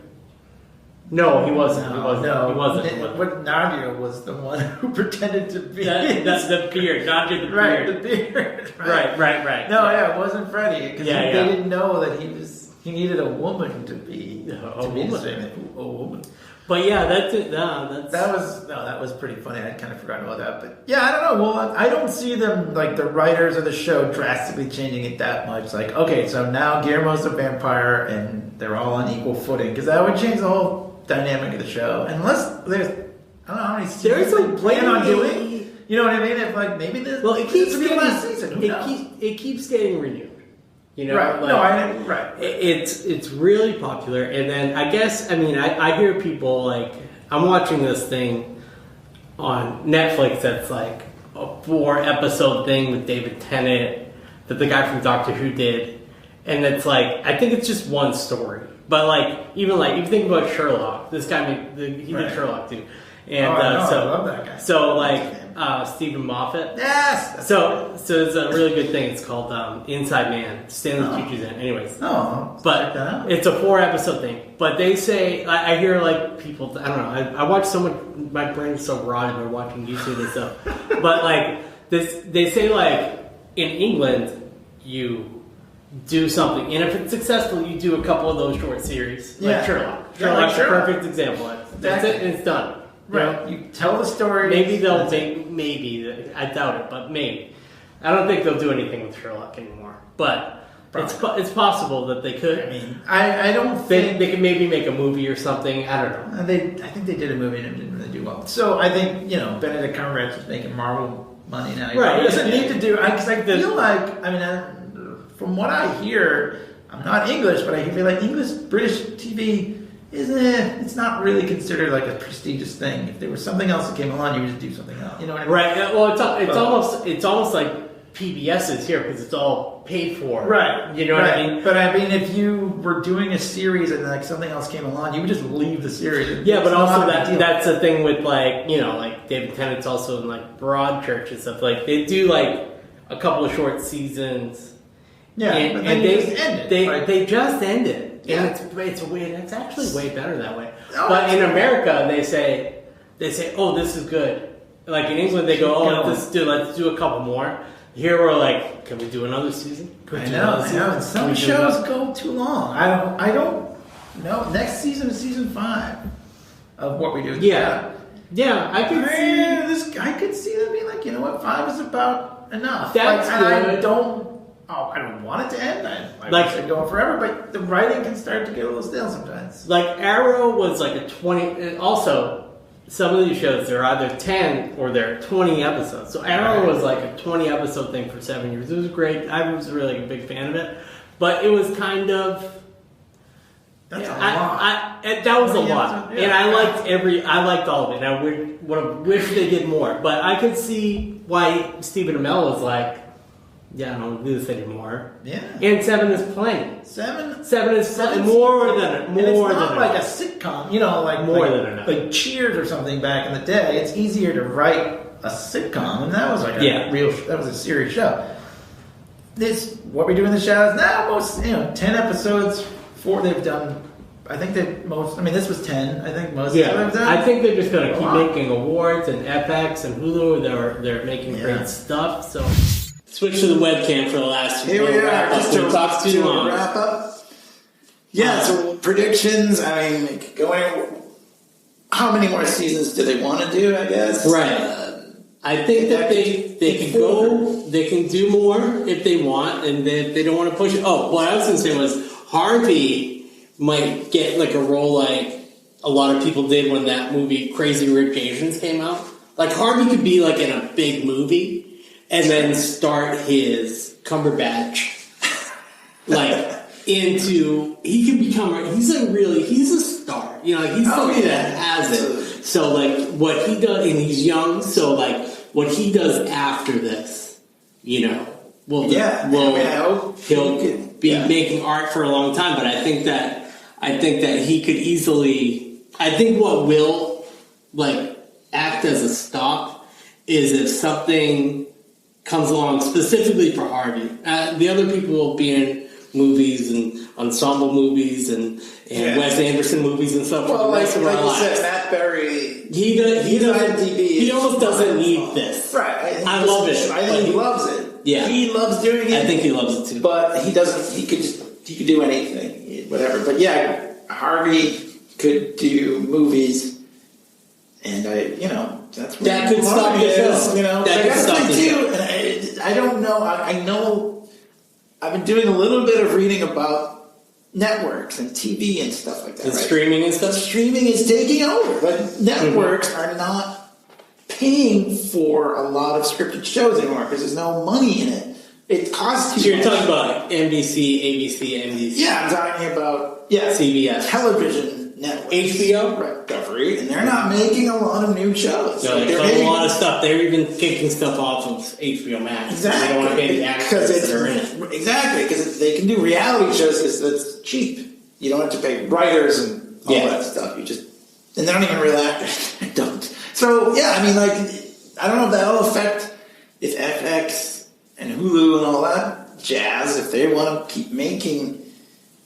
No, he wasn't. He wasn't. What Nadia was the one who pretended to be the beard, Nadia the beard. Right, the beard. Right. No, it wasn't Freddie because they didn't know that he needed a woman to be a woman. But yeah, that's it. That was pretty funny. I'd kind of forgotten about that. But yeah, I don't know. Well, I don't see them the writers of the show drastically changing it that much. Okay, so now Guillermo's a vampire and they're all on equal footing because that would change the whole dynamic of the show. Unless there's, I don't know how many seasons they plan on doing. You know what I mean? If maybe this. It keeps getting last season. Who knows? It keeps getting renewed. Right. Right. It's really popular, and then I guess I hear people I'm watching this thing on Netflix that's a 4-episode thing with David Tennant that the guy from Doctor Who did, and it's I think it's just one story, but even if you think about Sherlock, this guy he did Sherlock too, and I love that guy. So Stephen Moffat. Yes. So it's a really good thing. It's called Inside Man. Stanley Tucci's in. Anyways. But it's a 4-episode thing. But they say I hear people. I don't know. I watch so much. My brain's so rotted by watching YouTube and stuff. But they say in England you do something, and if it's successful, you do a couple of those short series. Sherlock. Sherlock's a perfect example. That's it, and it's done. Right, you tell the story. Maybe they'll maybe I doubt it, but maybe. I don't think they'll do anything with Sherlock anymore. But it's possible that they could. I don't think they could maybe make a movie or something. I don't know. I think they did a movie and it didn't really do well. So I think Benedict Cumberbatch is making Marvel money now. Right, he doesn't need to do. Because I feel from what I hear, I'm not English, but I feel English British TV. It's not really considered a prestigious thing. If there was something else that came along, you would just do something else. You know what I mean? Right. Well, it's almost like PBS is here because it's all paid for. Right. You know what I mean? But if you were doing a series and something else came along, you would just leave the series. Yeah, but also that's the thing with David Tennant's also in Broadchurch and stuff. They do a couple of short seasons. Yeah, and they just end it. Yeah. And it's weird. It's actually way better that way. But in America, they say, "Oh, this is good." In England, they go, "Oh, let's do a couple more." Here, we're can we do another season? I know. Some shows go too long. I don't know. Next season is season 5 of what we do. Yeah, I could see. I could see them being you know what, 5 is about enough. That's good. I don't want it to end. I wish it'd go on forever, but the writing can start to get a little stale sometimes. Arrow was a 20. Also, some of these shows they're either 10 or they're 20 episodes. So Arrow was a 20 episode thing for 7 years. It was great. I was really a big fan of it, but it was kind of. That's a lot. That was a lot, and I liked all of it. And I would wish they did more, but I could see why Stephen Amell was yeah, I don't do this anymore. Yeah. And 7 is plenty. 7 is more than enough. It's not a sitcom, more than enough. Cheers or something back in the day. It's easier to write a sitcom, and that was that was a serious show. This what we do in the Shadows now. Most 10 episodes. 4 they've done. I think that most. This was 10. I think most. Yeah. Of them done. I think they're just going to keep making awards and FX and Hulu. They're making great stuff. So. Switch to the webcam for the last Here we are, just to talk too long. Wrap up. Yeah, so predictions, going how many more seasons do they want to do, I guess? Right. I think that they can go, they can do more if they want, and they don't want to push it. Oh, what I was going to say was Harvey might get like a role like a lot of people did when that movie Crazy Rich Asians came out. Like Harvey could be like in a big movie and then start his Cumberbatch he could become, he's a star. You know, he's somebody that has it. So like what he does, and he's young, so like what he does after this, you know, he'll be making art for a long time. But I think that he could easily, I think what will like act as a stop is if something comes along specifically for Harvey. The other people will be in movies and ensemble movies and Wes Anderson movies and stuff for the rest of our lives. Like you said, Matt Berry, he almost doesn't need this. Right. I love it. I think he loves it. Yeah. He loves doing it. I think he loves it too. But he doesn't, he could do anything, whatever. But yeah, Harvey could do movies, and that's where that could stop the show. You know, that could stop the show. And I don't know. I know. I've been doing a little bit of reading about networks and TV and stuff like that. And streaming and stuff. Streaming is taking over. Like networks are not paying for a lot of scripted shows anymore because there's no money in it. It costs too much. So you're talking about NBC, ABC, NBC. Yeah, I'm talking about CBS, television networks, HBO, Discovery, and they're not making a lot of new shows. No, they're making a lot of stuff. They're even kicking stuff off of HBO Max. Exactly, they don't want to pay the actors that are in it. Exactly, because they can do reality shows because it's cheap. You don't have to pay writers and all that stuff. And they're not even real actors. They don't. So yeah, I mean, like, I don't know if that'll affect if FX and Hulu and all that jazz, if they want to keep making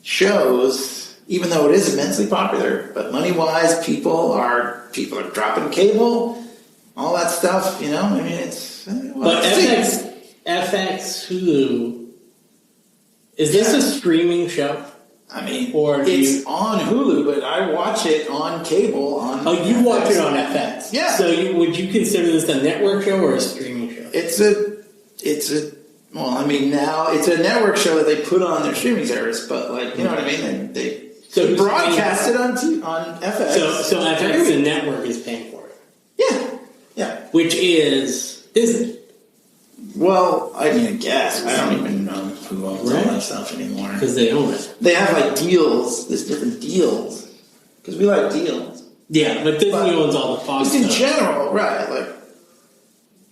shows, even though it is immensely popular, but money-wise, people are dropping cable, all that stuff, you know? I mean, it's... But FX Hulu, is this a streaming show? I mean, it's on Hulu, but I watch it on cable on... Oh, you watch it on FX? Yeah. So would you consider this a network show or a streaming show? Well, I mean, now it's a network show that they put on their streaming service, but like, you know what I mean? They broadcast it on FX. So FX, the network, is paying for it. Yeah. Which is Disney. Well, I mean, I guess. I don't even know who owns all that stuff anymore. Because they own it. They have like deals. There's different deals. Because we like deals. Yeah, but Disney owns all the Fox stuff. Just in general, right. Like,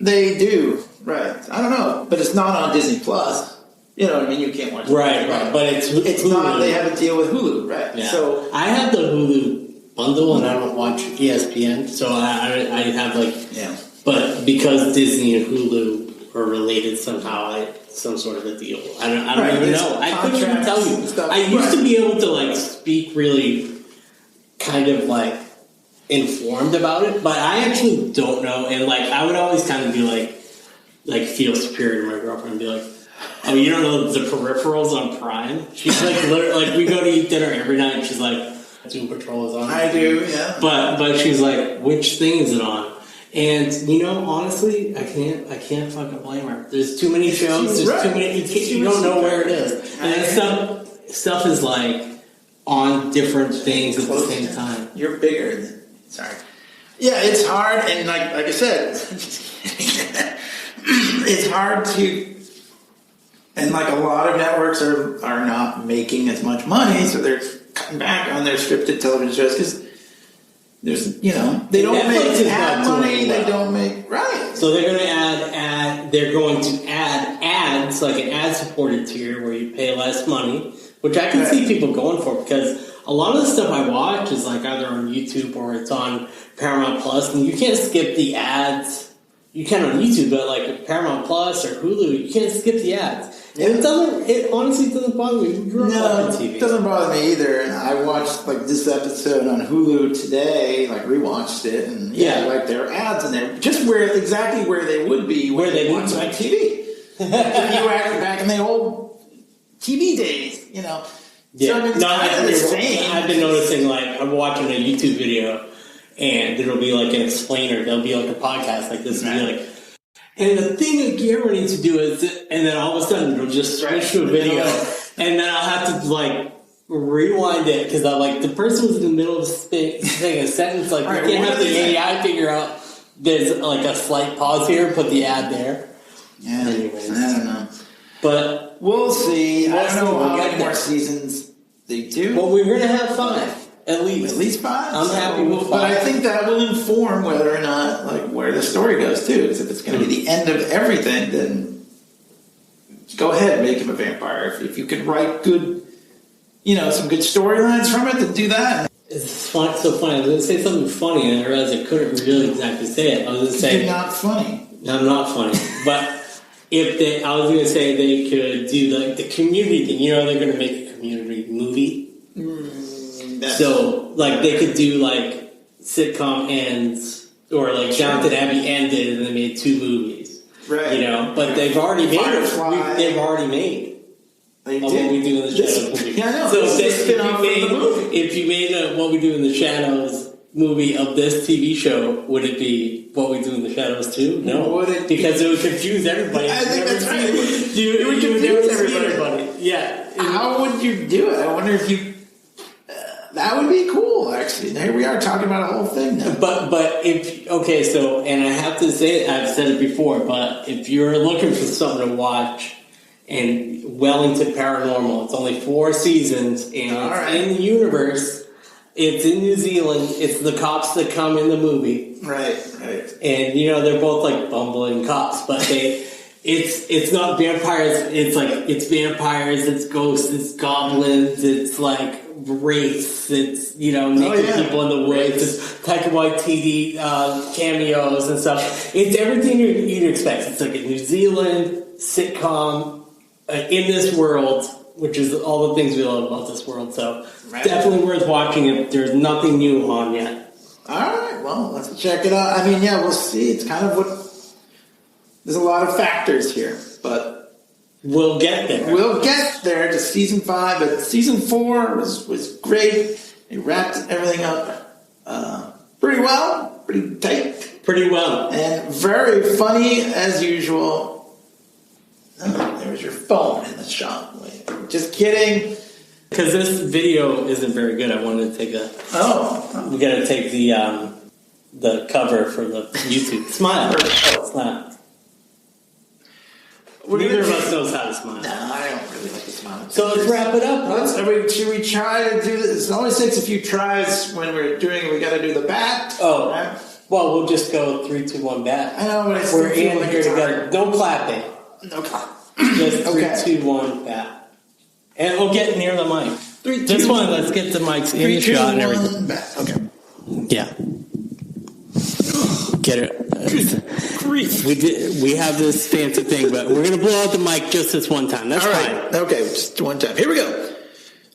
they do. Right. I don't know. But it's not on Disney Plus. You know what I mean? You can't watch it. Right. But it's Hulu. Not. They have a deal with Hulu, right? Yeah. So I have the Hulu bundle and I don't watch ESPN. So I have like... Yeah. But because Disney and Hulu are related somehow, some sort of a deal. I don't even know. I couldn't even tell you. I used to be able to like speak really kind of like informed about it, but I actually don't know. And like I would always kind of be like feel superior to my girlfriend and be like, oh, you don't know the peripherals on Prime? She's like, like we go to eat dinner every night and she's like, Doom Patrol is on. I do, yeah. But she's like, which thing is it on? And you know, honestly, I can't fucking blame her. There's too many shows. There's too many. You don't know where it is. And then stuff is like on different things at the same time. You're bigger than. Sorry. Yeah, it's hard, and like I said, it's hard to. And like a lot of networks are not making as much money, so they're cutting back on their scripted television shows because. There's, they don't make ad money. They don't make So they're going to They're going to add ads, like an ad-supported tier where you pay less money, which I can see people going for because a lot of the stuff I watch is like either on YouTube or it's on Paramount Plus, and you can't skip the ads. You can on YouTube, but like Paramount Plus or Hulu, you can't skip the ads. And it honestly doesn't bother me. No, it doesn't bother me either. And I watched like this episode on Hulu today, like rewatched it, and like there are ads in there, just exactly where they would be where they watch on TV. If you were back in the old TV days, Yeah, so, I mean, I've been noticing like I'm watching a YouTube video. and it'll be like an explainer. There'll be like a podcast like this, and be like. And the thing that Guillermo needs to do is, and then all of a sudden it'll just switch to a video, and then I'll have to like rewind it because I'm like the person was in the middle of saying a sentence. Like you can't have the AI figure out there's like a slight pause here, put the ad there. Yeah, anyways. I don't know, but we'll see. I don't know how many more seasons they do. Well, we're gonna have 5. At least 5. I'm happy with 5. But I think that will inform whether or not, like, where the story goes too. Because if it's going to be the end of everything, then go ahead and make him a vampire. If you could write good, some good storylines from it, then do that. It's so funny. I was going to say something funny, and I realized I couldn't really exactly say it. I was going to say, "You're not funny." I'm not funny, but I was going to say they could do like the community thing. They're going to make a community movie. So, like, they could do, like, sitcom ends, or, like, Downton Abbey ended, and they made 2 movies. Right. But they've already made it. They've already made They What We Do in the Shadows movie. Yeah, I know. So if you made a What We Do in the Shadows movie of this TV show, would it be What We Do in the Shadows too? No. Because it would confuse everybody. I think that's right. You would confuse everybody. Yeah. How would you do it? I wonder if you... that would be cool, actually. Here we are talking about a whole thing now. But and I have to say, I've said it before, but if you're looking for something to watch, and Wellington Paranormal, it's only 4 seasons, and it's in the universe, it's in New Zealand, it's the cops that come in the movie. Right. And, they're both like bumbling cops, but it's not vampires, it's vampires, it's ghosts, it's goblins, it's like wraiths, it's naked people in the woods, it's Taika Waititi cameos and stuff. It's everything you'd expect. It's like a New Zealand sitcom in this world, which is all the things we love about this world. So definitely worth watching it. There's nothing new on yet. All right, well, let's check it out. I mean, yeah, we'll see. It's kind of there's a lot of factors here, but we'll get there. We'll get there to season 5, but season 4 was great. It wrapped everything up pretty well, pretty tight. Pretty well. And very funny as usual. Oh, there's your phone in the shop. Wait, just kidding. Because this video isn't very good, I wanted to take we gotta take the cover for the YouTube. Smile. Smile. Neither of us knows how to smile. No, I don't really like to smile. So let's wrap it up, huh? Should we try to do this? It always takes a few tries when we're doing it. We gotta do the bat. Oh. Right? Well, we'll just go 3, 2, 1 bat. I know, but we're in here together. No clapping. No clapping. Just 3, 2, 1 bat. And we'll get near the mic. 3, 2, this one, let's get the mics in the shot and everything. Bat. Okay. Yeah. Get it. Grief. We have this fancy thing, but we're gonna blow out the mic just this one time. That's fine. Okay, just one time. Here we go.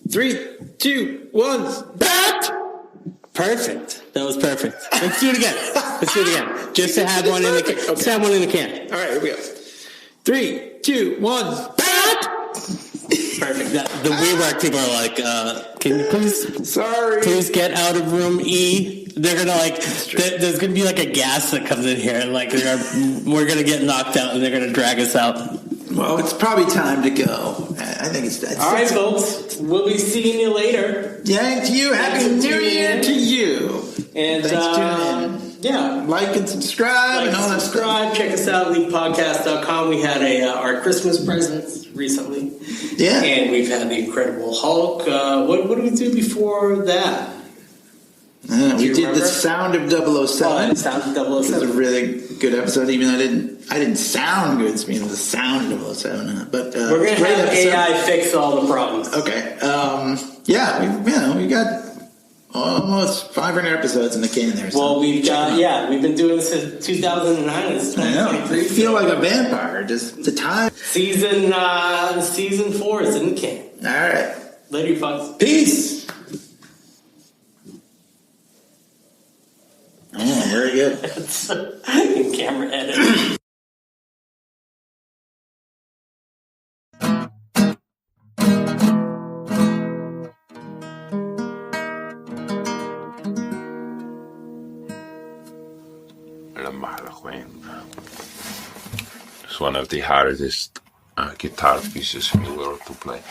3, 2, 1, bat. Perfect. That was perfect. Let's do it again. Just to have one in the can. Let's have one in the can. All right, here we go. 3, 2, 1, bat. Perfect. The WeWork people are like, can you please get out of room E? They're gonna there's gonna be like a gas that comes in here, and we're gonna get knocked out, and they're gonna drag us out. Well, it's probably time to go. I think it's all right, folks. We'll be seeing you later. Yeah, to you. Happy New Year to you. And thanks for tuning in. Yeah, like and subscribe and all that stuff. Check us out, leakpodcast.com. We had our Christmas presents recently. Yeah. And we've had the Incredible Hulk. What did we do before that? We did the Sound of 007. Oh, the Sound of 007. This is a really good episode, even though I didn't sound good. It's mean the Sound of 007. But we're going to have AI fix all the problems. Okay. We got almost 500 episodes in the can there. So well, we've been doing this since 2009. It's 2023. I feel like a vampire. Just the time. Season 4 is in the can. All right. Later, you folks. Peace. Oh, very good. Camera edit. Mahalaquin. It's one of the hardest guitar pieces in the world to play.